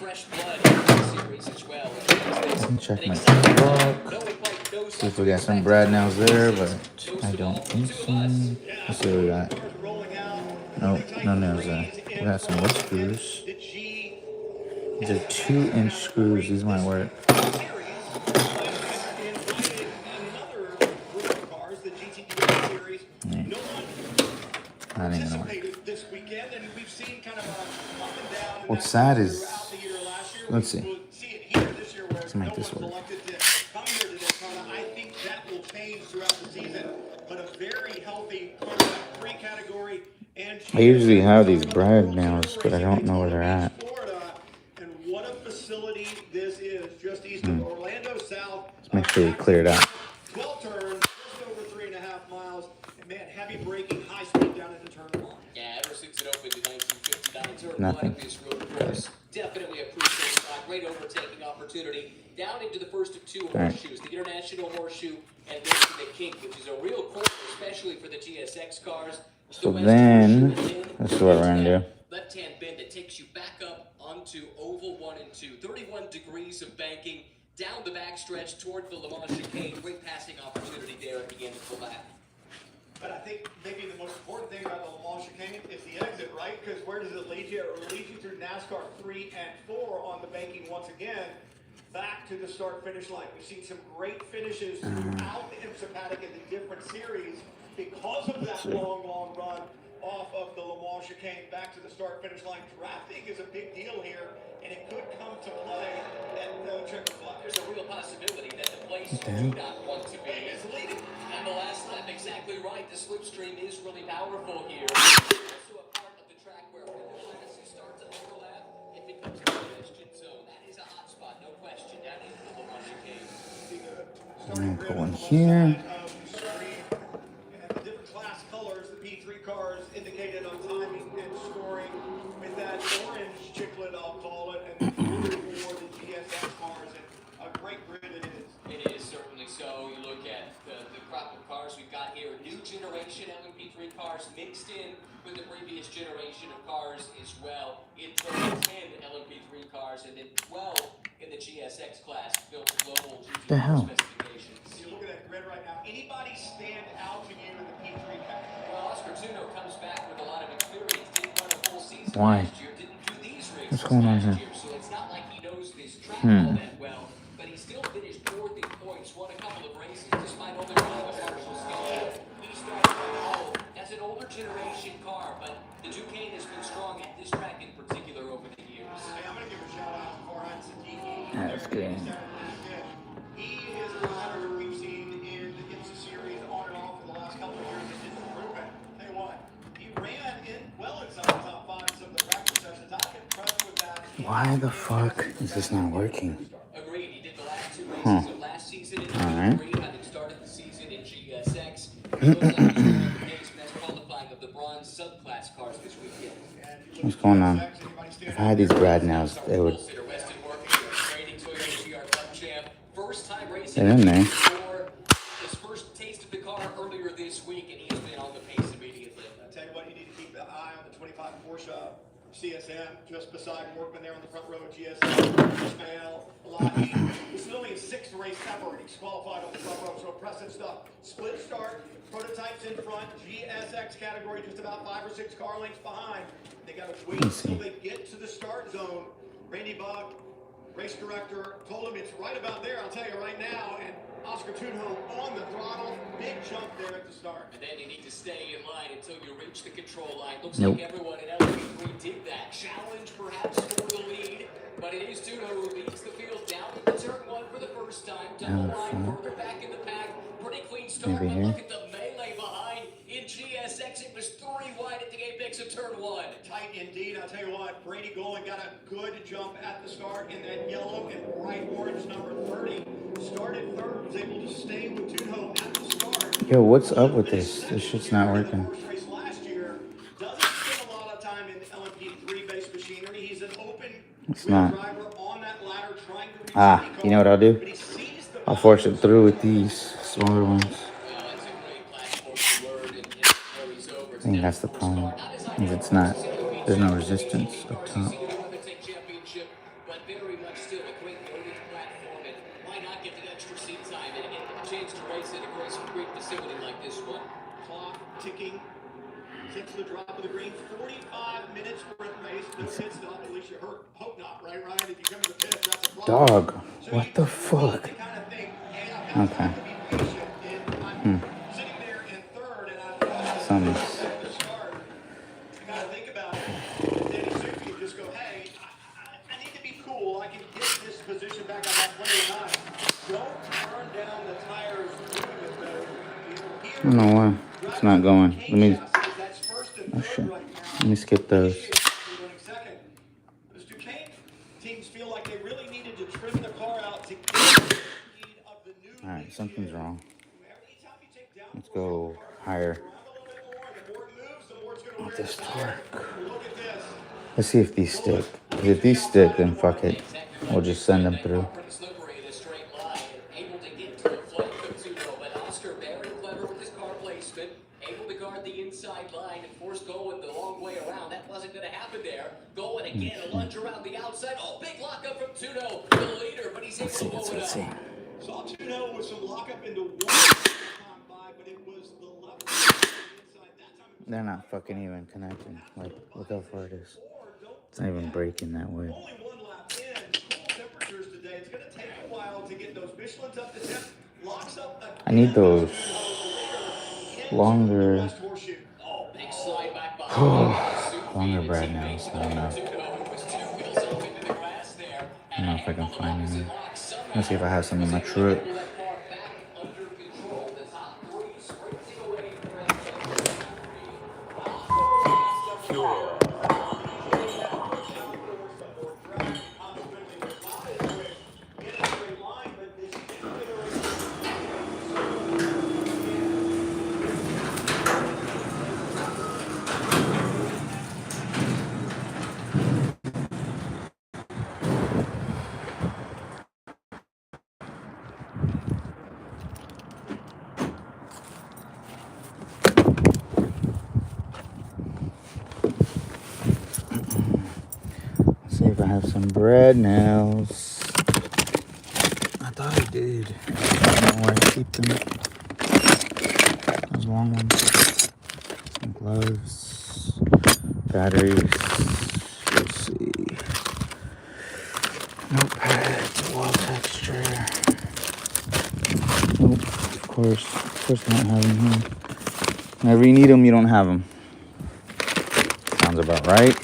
Fresh blood in the series as well. Let me check my truck. See if we got some brad nails there, but I don't think so. Let's see what we got. Nope, no nails there. We got some wood screws. These are 2-inch screws. These might work. Yeah. That ain't gonna work. What's sad is, let's see. Let's make this work. I think that will change throughout the season, but a very healthy pre-category. I usually have these brad nails, but I don't know where they're at. And what a facility this is, just east of Orlando South. Let's make sure we clear it out. 12 turns, just over 3.5 miles. And man, heavy braking, high speed down into turn one. Yeah, ever since it opened in 1959, turn Nothing. one of this road course. Definitely appreciate a great overtaking opportunity. Down into the first of two horseshoes, the International Horseshoe and then to the Kink, which is a real course, especially for the GSX cars. So then, this is what we're gonna do. Left-hand bend that takes you back up onto oval 1 and 2. 31 degrees of banking down the backstretch toward the Le Mans chicane. Great passing opportunity there at the end of the lap. But I think maybe the most important thing about the Le Mans chicane is the exit, right? Because where does it lead you? It will lead you through NASCAR 3 and 4 on the banking once again, back to the start-finish line. We've seen some great finishes throughout the IMSA paddock in the different series because of that long run off of the Le Mans chicane back to the start-finish line. Drafting is a big deal here, and it could come to play at the checker flag. There's a real possibility that the place you do not want to be is leading. And the last lap, exactly right. The slipstream is really powerful here. Also a part of the track where when the class starts to overlap, it becomes a congestion zone. That is a hot spot, no question, down into the Le Mans chicane. I'm gonna put one here. Different class colors, the P3 cars indicated on timing and scoring with that orange chiclet, I'll call it, and blue for the GSX cars, and a great grid it is. It is certainly so. You look at the crop of cars we've got here, new generation LMP3 cars mixed in with the previous generation of cars as well. In total 10 LMP3 cars and then 12 in the GSX class built global GT specifications. You look at that grid right now. Anybody stand out to you in the P3 category? Well, Oscar Tuno comes back with a lot of experience. Didn't run a full season Why? last year. Didn't do these races What's going on here? last year. So it's not like he knows this track all that well. But he still finished fourth in points, won a couple of races despite only running a partial schedule. He started out as an older generation car, but the Duquesne has been strong at this track in particular over the years. Hey, I'm going to give a shout out to Farhan Siddiqui. That's good. He is a rider we've seen in the IMSA series on and off for the last couple of years. It's just improvement. Tell you what, he ran well inside the top 5 in some of the practice sessions. I'm impressed with that. Why the fuck is this not working? Agreed. He did the last two races of last season in P3, having started the season in GSX. He looks like he's on the pace, best qualifying the bronze subclass cars this weekend. What's going on? If I had these Brad nows, they would. First time racing They're in there. his first taste of the car earlier this week, and he's been on the pace immediately. I tell you what, you need to keep an eye on the 25 Porsche CSM just beside Workman there on the front row of GSM. Ismail, Lottie. This is only his 6th race ever, and he's qualified on the front row, so impressive stuff. Split start, prototypes in front, GSX category just about 5 or 6 car lengths behind. They got to wait until they get to the start zone. Randy Bug, race director, told him it's right about there, I'll tell you right now, and Oscar Tudholm on the throttle, big jump there at the start. And then you need to stay in line until you reach the control line. Looks Nope. like everyone in LP3 did that. Challenge perhaps for the lead, but it is Tudholm who leads the field down to turn 1 for the first time. Double line further back in the pack. Pretty clean start, Maybe but here. look at the melee behind. In GSX, it was 3 wide at the apex of turn 1. Tight indeed, I'll tell you what, Brady Golan got a good jump at the start in that yellow and bright orange number 30. Started third, was able to stay with Tudholm at the start. Yo, what's up with this? This shit's not working. Race last year, doesn't spend a lot of time in LMP3-based machinery. He's an open It's wheel not. driver on that ladder trying to reach Ah, the you know what I'll do? but he sees the I'll force it through with these smaller ones. I think that's the problem. Is it's not. There's no resistance up top. But very much still a great loaded platform, and why not give it extra seat time and a chance to race at a great facility like this one? clock ticking. Since the drop of the green, 45 minutes sprint race. No pit stop. At least you hope not, right, Ryan? If you come to the pit, that's a problem. Dog, what the fuck? Kind of thing, hey, I've got Okay. time to be patient, and I'm sitting there in third, and I've Some. at the start. You got to think about it. Danny Suzuki would just go, hey, I need to be cool. I can get this position back up at 29. Don't turn down the tires. Moving is better. I don't know why it's not going. Oh shit. Let me skip those. Mr. Kane, teams feel like they really needed to trim the car out to get the speed of the new. Alright, something's wrong. Let's go higher. I want this to work. Let's see if these stick. 'Cause if these stick, then fuck it. We'll just send them through. Able to guard the inside line and force Golan the long way around. That wasn't going to happen there. Golan again, a lunge around the outside. Oh, big lockup from Tudholm, the leader, but he's able to blow it up. Saw Tudholm with some lockup into one time by, but it was the left inside that time. They're not fucking even connecting. Like, look how far it is. It's not even breaking that way. Only one lap in. Cool temperatures today. It's going to take a while to get those Michelins up to temp. Locks up again. I need those longer. Longer Brad nows. I don't know. I don't know if I can find any. Let's see if I have some in my truck. See if I have some bread nails. I thought I did. I don't know where I keep them. Those long ones. Some gloves. Batteries. Let's see. Notepad. Wall texture. Nope. Of course I don't have them here. Whenever you need them, you don't have them. Sounds about right.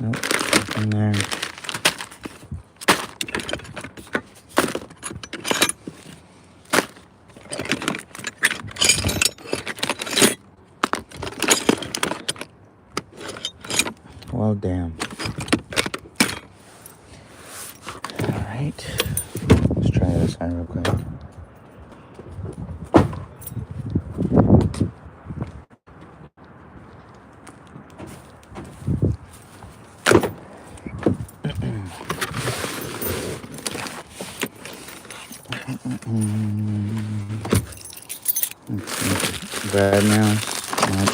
Nope, nothing there. Well, damn. All right, let's try this side real quick. Let's see. Brad now. Nope.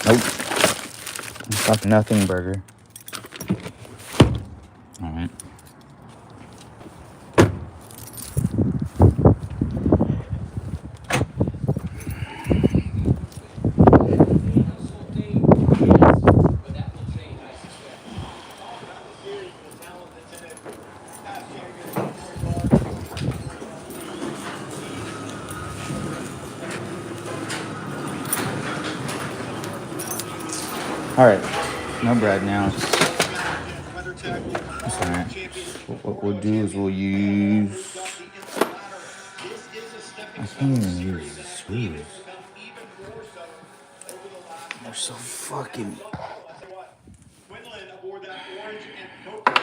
Nope. Fuck nothing burger. Alright. Alright. No bread now. It's alright. What we'll do is we'll use... I can't even use the screws. They're so fucking... Quinlan aboard that orange and Coke.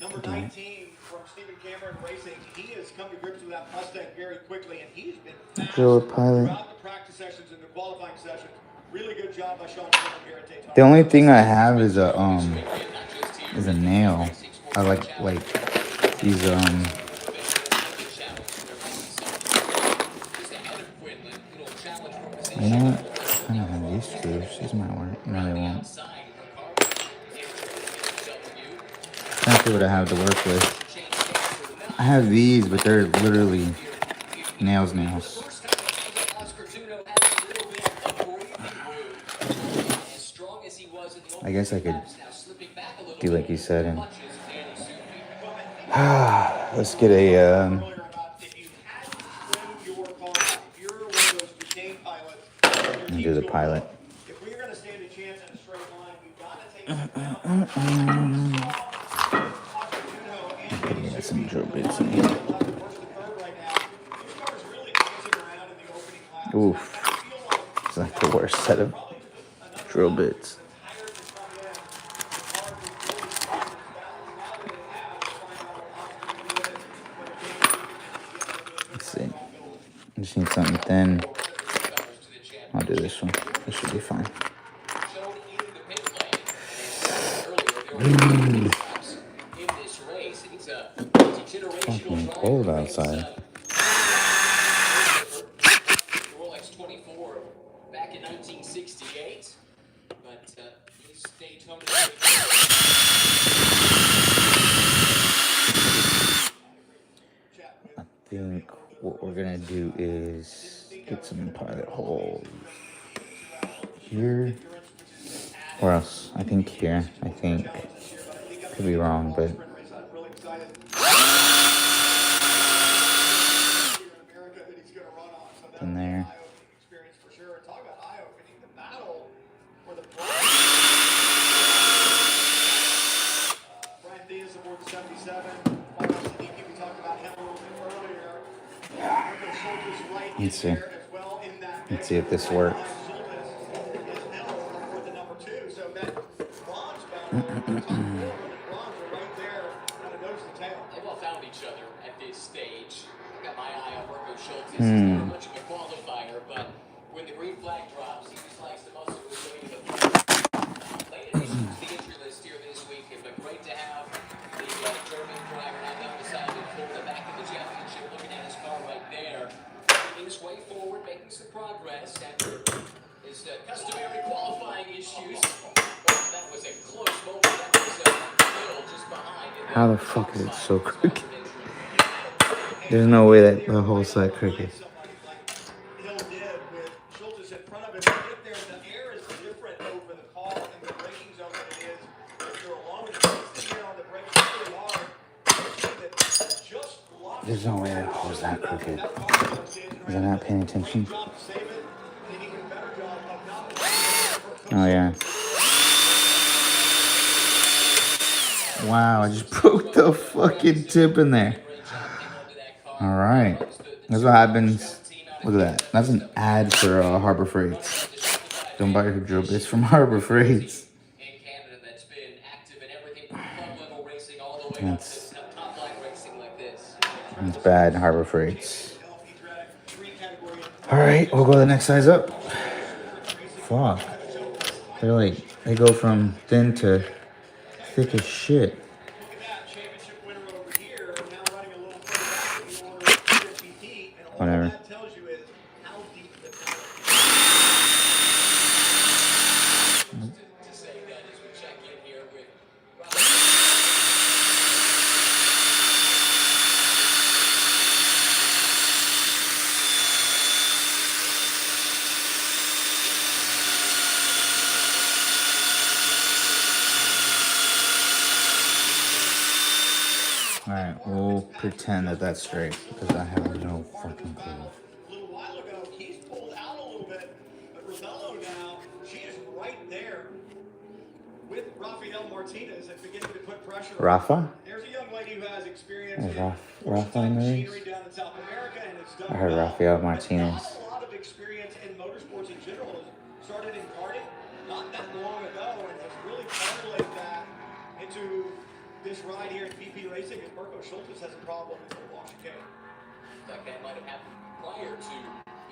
Number 19 from Stephen Cameron Racing. He has come to grips with that Mustang very quickly, and he's been fast Pilot. throughout the practice sessions and the qualifying sessions. Really good job by Sean Quinlan here at Daytona. The only thing I have is a nail. I like these you know what? I don't have these screws. These might work. No, they won't. Trying to see what I have to work with. I have these, but they're literally nails. I guess I could do like you said and let's get a do the pilot. If we're going to stand a chance in a straight line, we've got to take Get some drill bits in here. Oof. It's like the worst set of drill bits. Let's see. I just need something thin. I'll do this one. This should be fine. Fucking cold outside. Back in 1968, but this Daytona. I think what we're gonna do is get some pilot holes here. Or else, I think here. I think. Could be wrong, but. In there. Let's see. Let's see if this works. They all found each other at this stage. I got my eye on Marco Schultz. He's not much of a qualifier, but when the green flag drops, he just likes the muscle with the late addition to the entry list here this weekend. But great to have the German driver now down the side of the back of the championship, looking at his car right there, making his way forward, making some progress after his customary qualifying issues. That was a close moment. That was Bill just behind. How the fuck is it so crooked? There's no way that the whole side crooked. There's no way that hole's that crooked. Was I not paying attention? Oh yeah. Wow, I just broke the fucking tip in there. Alright. That's what happens. Look at that. That's an ad for Harbor Freights. Don't buy your drill bits from Harbor Freights. That's bad, Harbor Freights. All right, we'll go the next size up. Fuck. They're like, they go from thin to thick as shit. Look at that championship winner over here, now running a little further back for CFPT, and all Whatever. that tells you is how deep the talent To say that as we check in here with Alright, we'll pretend that that's straight, because I have no fucking clue. a little while ago. He's pulled out a little bit, but Rosello now, she is right there with Rafael Martinez and beginning to put pressure on. Rafa? There's a young lady who has experience Is in Rafa in the machinery race? down in South America and has done I heard well, Rafael but Martinez. not a lot of experience in motorsports in general. Started in karting not that long ago and has really parlay that into this ride here in VP Racing. And Marco Schultz has a problem with the wall chicane. like that might have happened prior to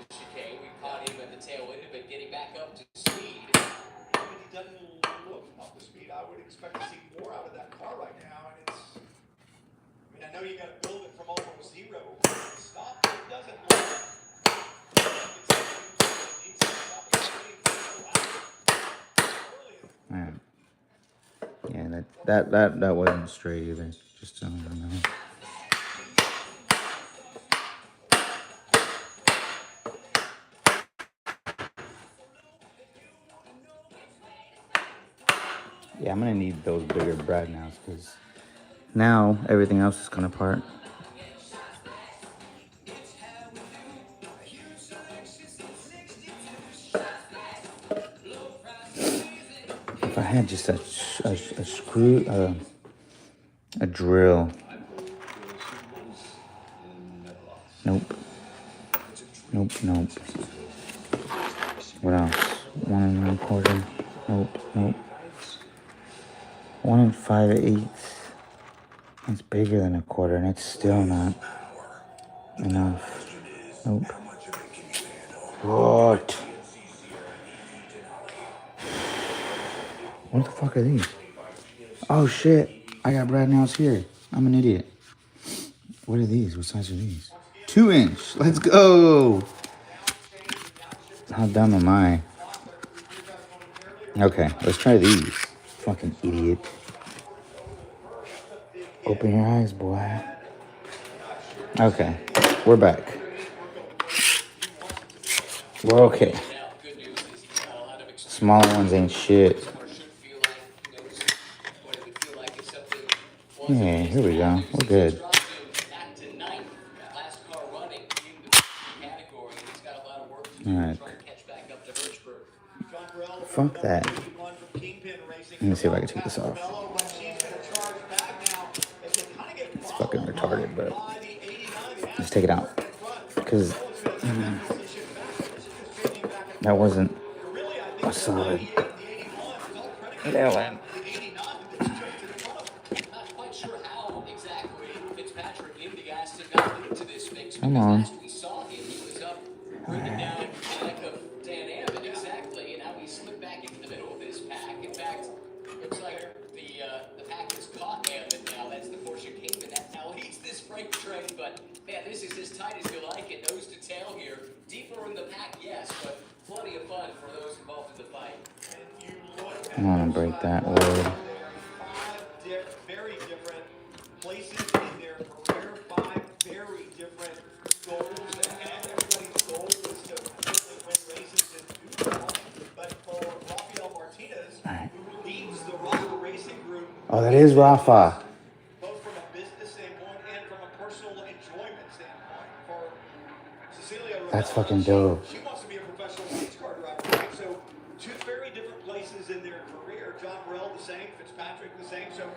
the chicane. We caught him at the tail end of it, getting back up to speed. I mean, he doesn't look up to speed. I would expect to see more out of that car right now. And it's, I mean, I know you got to build it from almost zero. Stop. It doesn't look Man. Yeah, that wasn't straight either. Just so you know. Yeah, I'm gonna need those bigger brad nails because now everything else is coming apart. If I had just a screw, a drill. Nope. Nope. What else? 1 1/4. Nope. 1 5/8. That's bigger than a quarter, and it's still not enough. Nope. What? What the fuck are these? Oh shit! I got brad nails here. I'm an idiot. What are these? What size are these? 2 inch. Let's go. How dumb am I? Okay, let's try these. Fucking idiot. Open your eyes, boy. Okay, we're back. We're okay. Smaller ones ain't shit. Yeah, here we go. We're good. Alright. Fuck that. Let me see if I can take this off. It's fucking retarded, but let's take it out. Because that wasn't a solid nail in. Come on. Exactly, and now we slip back into the middle of this pack. In fact, looks like the pack is caught Hammond now. That's the Porsche Cayman that now leads this freight train. But man, this is as tight as you like it, nose to tail here. Deeper in the pack, yes, but plenty of fun for those involved in the fight. I want to break that wood. Very different places in their career, 5 very different goals, and everybody's goal is to win races and do well. But for Rafael Martinez, who leads the Rafa Racing Group, Oh, that is Rafa. both from a business standpoint and from a personal enjoyment standpoint, for Cecilia, That's fucking dope. she wants to be a professional race car driver. Right? So 2 very different places in their career. John Burrell the same, Fitzpatrick the same. So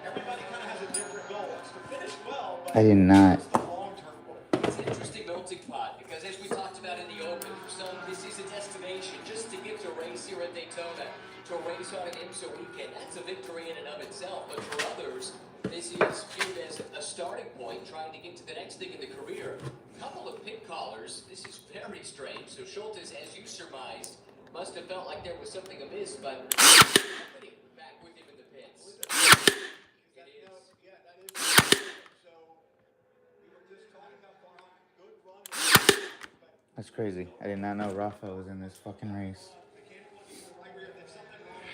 everybody kind of has a different goal. It's to finish well, but I did not. it's the long-term goal. It's an interesting melting pot because, as we talked about in the open, for some, this is a destination. Just to get to race here at Daytona, to race on an IMSA weekend, that's a victory in and of itself. But for others, this is viewed as a starting point, trying to get to the next thing in the career. Couple of pit callers. This is very strange. So Schultes, as you surmised, must have felt like there was something amiss, but back with him in the pits. It is. Yeah, that is. So we were just talking about Farhan, good run. That's crazy. I did not know Rafa was in this fucking race. Right rear, there's something wrong.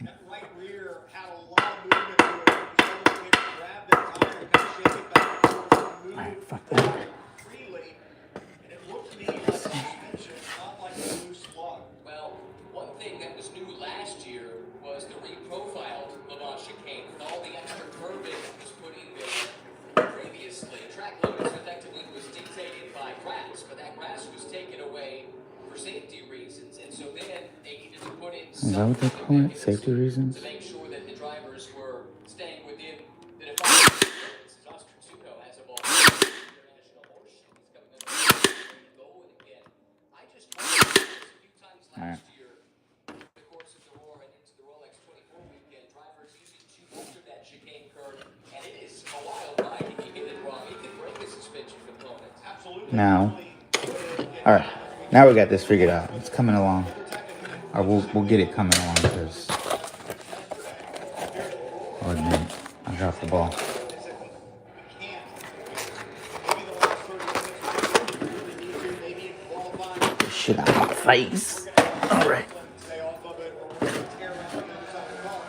That right rear had a lot of movement to it. He was able to grab that tire and kind of shake it back and forth and move Alright, fuck that. freely. And it looked to me like a suspension, not like a loose slug. Well, one thing that was new last year was the reprofiled Le Mans chicane with all the extra curbing that was put in there previously. Track limits effectively was dictated by grass, but that grass was taken away for safety reasons, and so then they needed to put in Is that what they call it? Safety reasons? to make sure that the drivers were staying within the defined limits. Oscar Tuno has a ball. International horse show. He's coming up and going again. I just wondered a few times last year, the course of the Roar and into the Rolex 24 weekend, drivers using too much of that chicane curve, and it is a wild ride if you get it wrong. You can break the suspension component. Absolutely. Now, all right. Now we got this figured out. It's coming along. Or we'll get it coming along because I'll admit I dropped the ball. Get shit out of my face. All right. Stay off of it or tear around the other side of the car.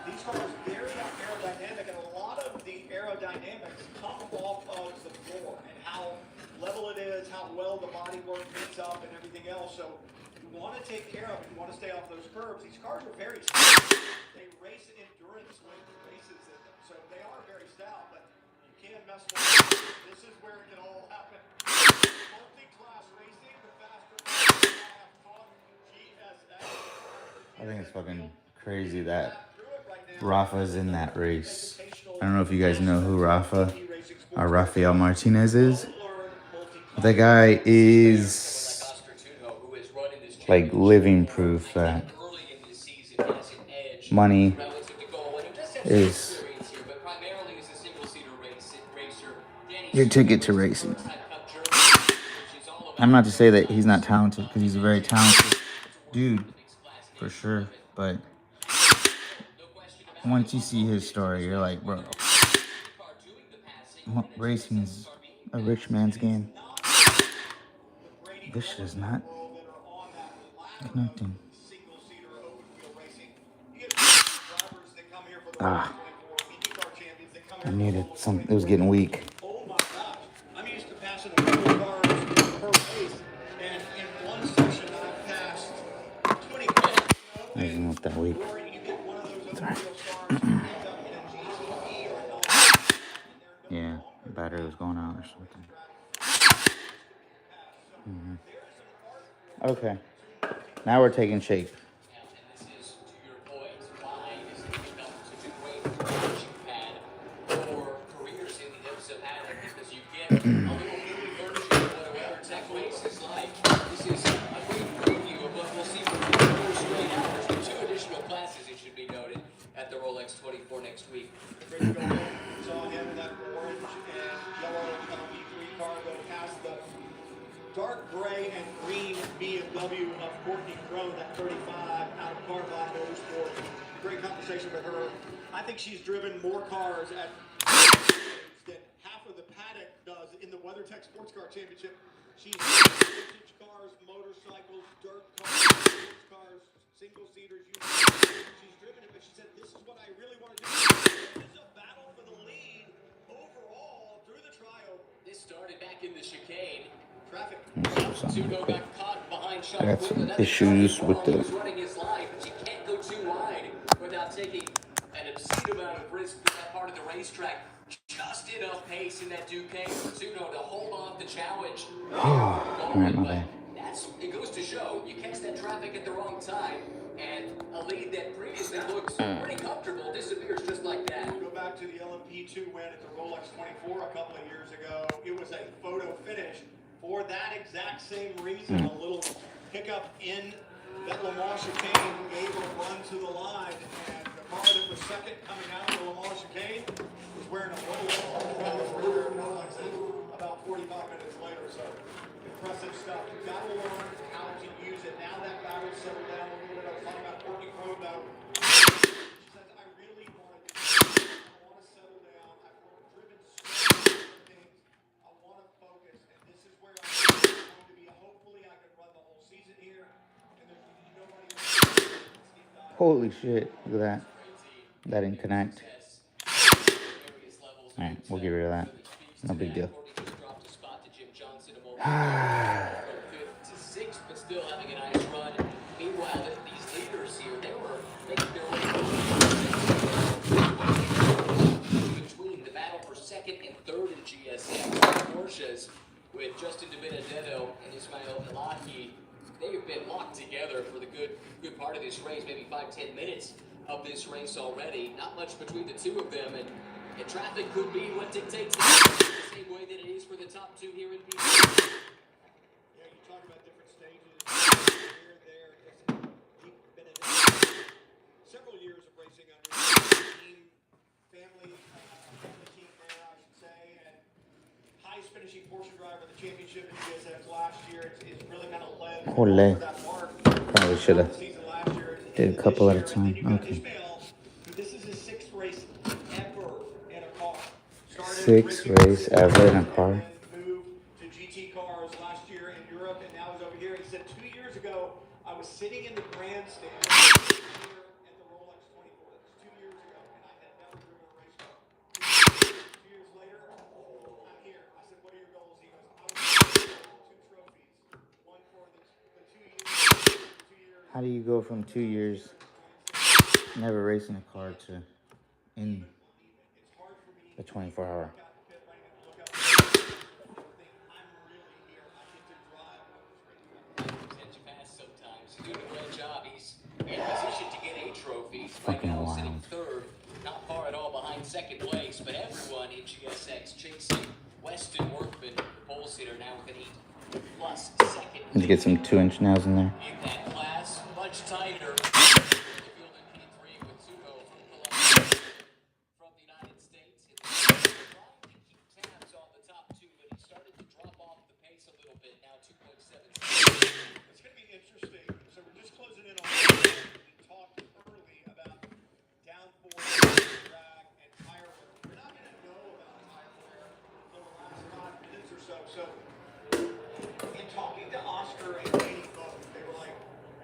These cars are very aerodynamic, and a lot of the aerodynamics come off of the floor and how level it is, how well the bodywork fits up, and everything else. So you want to take care of it. You want to stay off those curbs. These cars are very stout. They race endurance with races in them, so they are very stout. But you can't mess with them. This is where it can all happen. Multi-class racing, the faster cars have taught GSX. I think it's fucking crazy that Rafa's in that race. I don't know if you guys know who Rafael Martinez is. That guy is like living proof that money is your ticket to racing. I'm not to say that he's not talented, because he's a very talented dude, for sure. But once you see his story, you're like, bro, racing is a rich man's game. This shit is not connecting. I needed something. It was getting weak. Oh my gosh. I'm used to passing a couple cars per race, and in one section I've passed 20 cars. I didn't look that weak. Or you get one of those Sorry. cars and end up in a GTE or not. Yeah, the battery was going out or something. Okay. Now we're taking shape. And this is, to your point, why this has become such a great launching pad for careers in the IMSA paddock, because you get a little mini version of what a WeatherTech race is like. This is a great preview of what we'll see for 4 straight hours with 2 additional classes, it should be noted, at the Rolex 24 next week. Saw him in that orange and yellow LB3 car go past the dark gray and green BMW of Courtney Crone, that 35 out of Carlisle Motorsport. Great conversation with her. I think she's driven more cars at than half of the paddock does in the WeatherTech Sports Car Championship. She's vintage cars, motorcycles, dirt cars, sports cars, single seaters. She's driven it, but she said, "This is what I really want to do." This is a battle for the lead overall through the trioval. This started back in the chicane. Traffic. Tuno got caught behind I got some issues with the running his line, but you can't go too wide without taking an obscene amount of risk with that part of the racetrack. Just enough pace in that Duquesne for Tuno to hold off the challenge. Alright, my bad. It goes to show you catch that traffic at the wrong time, and a lead that previously looked pretty comfortable disappears just like that. Go back to the LMP2 GT2 win at the Rolex 24 a couple of years ago. It was a photo finish for that exact same reason. A little hiccup in that Le Mans chicane gave a run to the line, and the car that was second coming out of the Le Mans chicane was wearing a Rolex about 45 minutes later. So impressive stuff. You've got to learn how to use it. Now that battle's settled down a little bit. I was talking about Courtney Crowe, though. She says, I really want to do this. I want to settle down. I've driven so many different things. I want to focus, and this is where I'm going to be. Hopefully, I can run the whole season here, and there's nobody else. Holy shit, look at that. That didn't connect. Alright, we'll get rid of that. No big deal. But still having a nice run. Meanwhile, these leaders here, they were making their way between the battle for second and third in GSM. Porsches with Justin DiBenedetto and Ismail Elahi, they have been locked together for the good part of this race, maybe 5-10 minutes of this race already. Not much between the two of them, and traffic could be what dictates the same way that it is for the top two here in PC. Yeah, you talk about different stages here, there. Several years of racing under team, family team there, I should say, and highest finishing Porsche driver in the championship in GSX last year. It's really kind of led Ole. that mark. Probably should have did a couple at a time. Okay. This is his sixth race ever in a car. Sixth race ever in a car. Moved to GT cars last year in Europe, and now he's over here. He said 2 years ago, I was sitting in the grandstand here at the Rolex 24. That's 2 years ago, and I had never driven a race car. 2 years later, I'm here. I said, what are your goals? He goes, I want to win 2 trophies. One for the 2 years. How do you go from 2 years never racing a car to in the 24-hour? Doing a great job. He's in position to get a trophy. Fucking right now, wild. sitting third, not far at all behind second place, but everyone in GSX chasing Weston Workman, the pole sitter, now with an 8+ second. Let's get some 2-inch nails in there. In that class, much tighter. Midfield in P3 with Sugo from the United States. Trying to keep tabs on the top two, but he started to drop off the pace a little bit. Now 2.7. It's going to be interesting. So we're just closing in on we talked early about downforce, drag, and tire wear. We're not going to know about tire wear for the last 5 minutes or so. So in talking to Oscar and Katie both, they were like,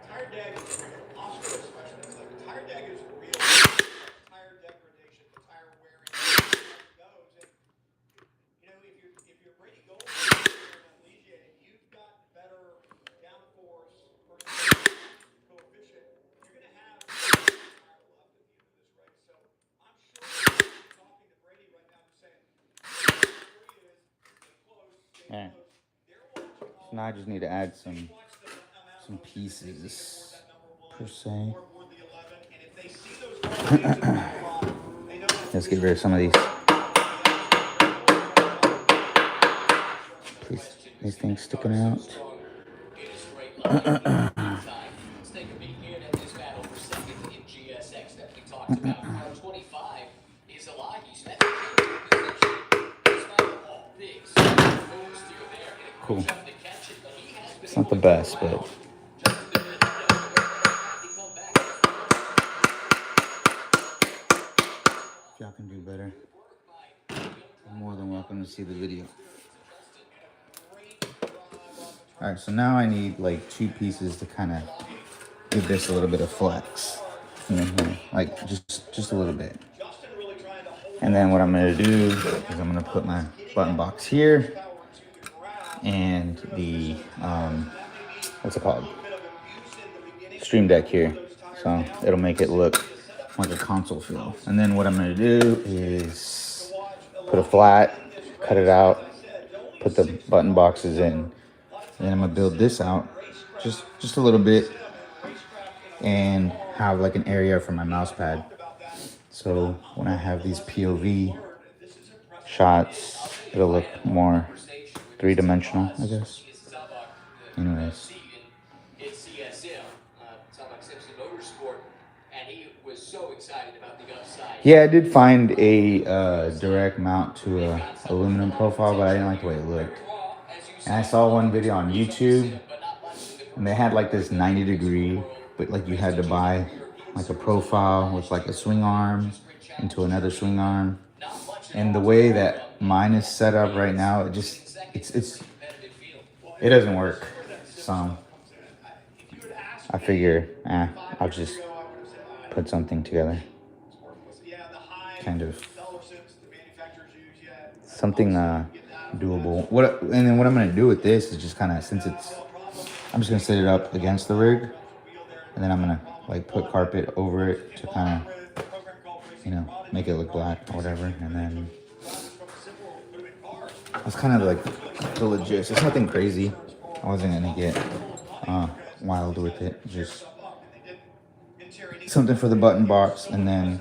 tire drag is real. Oscar especially was like, tire drag is real. Tire degradation, the tire wearing goes. And you know, if you're Brady Gold and you've got better downforce versus coefficient, you're going to have tire left at the end of this race. So I'm sure talking to Brady right now, just saying, the story is stay close, stay Alright. close. They're watching all So now I just need to add some pieces per se. Let's get rid of some of these. These things sticking out. Let's take a peek here at this battle for second in GSX that we talked about. Number 25 is Elahi's. Cool. It's not the best, but if y'all can do better, you're more than welcome to see the video. Alright, so now I need like 2 pieces to kind of give this a little bit of flex. Like just a little bit. And then what I'm going to do is I'm going to put my button box here and the what's it called, Stream Deck here, so it'll make it look like a console feel. And then what I'm going to do is put a flat, cut it out, put the button boxes in, and then I'm going to build this out just a little bit and have like an area for my mouse pad. So when I have these POV shots, it'll look more three-dimensional, I guess. Anyways. It's CSM, Sabak Simpson Motorsport, and he was so excited about the upside. Yeah, I did find a direct mount to a aluminum profile, but I didn't like the way it looked. And I saw one video on YouTube, and they had like this 90-degree, but like you had to buy like a profile with like a swing arm into another swing arm. And the way that mine is set up right now, it doesn't work. So I figure, I'll just put something together. Kind of something doable. And then what I'm gonna do with this is just kind of, I'm just gonna set it up against the rig, and then I'm gonna like put carpet over it to kind of, you know, make it look black or whatever. And then that's kind of like the legit. It's nothing crazy. I wasn't gonna get wild with it. Just something for the button box, and then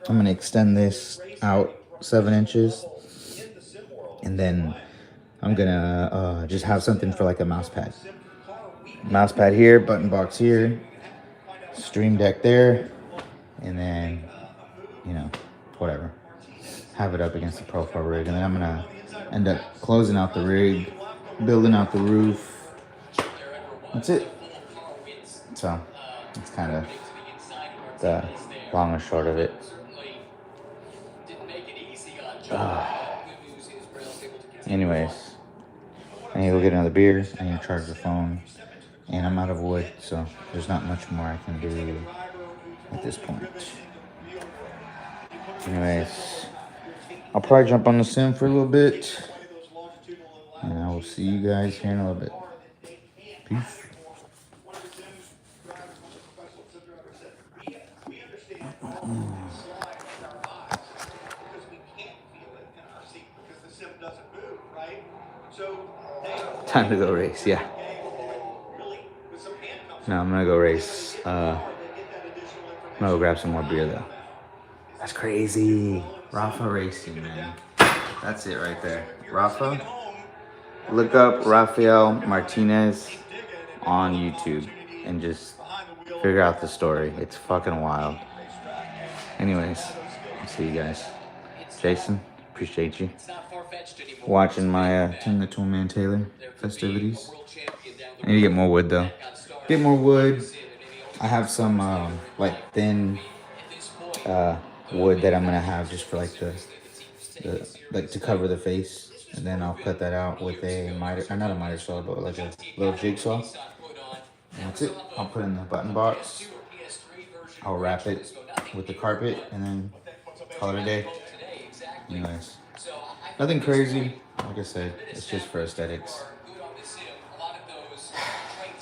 I'm gonna extend this out 7 inches, and then I'm gonna just have something for like a mouse pad. Mouse pad here, button box here, stream deck there, and then, you know, whatever. Have it up against the profile rig, and then I'm gonna end up closing out the rig, building out the roof. That's it. So it's kind of the long and short of it. Anyways, I need to go get another beer. I need to charge the phone, and I'm out of wood, so there's not much more I can do at this point. Anyways, I'll probably jump on the sim for a little bit, and I will see you guys here in a little bit. Peace. Time to go race, yeah. No, I'm gonna go race. I'm gonna go grab some more beer though. That's crazy. Rafa Racing, man. That's it right there. Rafa. Look up Rafael Martinez on YouTube and just figure out the story. It's fucking wild. Anyways, I'll see you guys. Jason, appreciate you watching my Tim the Toolman Taylor festivities. I need to get more wood though. Get more wood. I have some like thin wood that I'm gonna have just for like the like to cover the face, and then I'll cut that out with a miter, or not a miter saw, but like a little jigsaw. And that's it. I'll put in the button box. I'll wrap it with the carpet, and then call it a day. Anyways, nothing crazy. Like I said, it's just for aesthetics.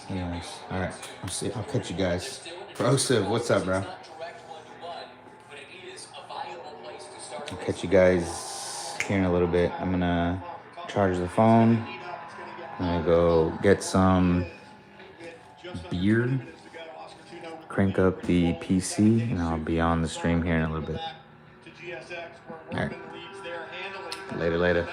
Anyways, all right. I'll catch you guys. Brosiv, what's up, bro? I'll catch you guys here in a little bit. I'm gonna charge the phone. I'm gonna go get some beer, crank up the PC, and I'll be on the stream here in a little bit. All right. Later.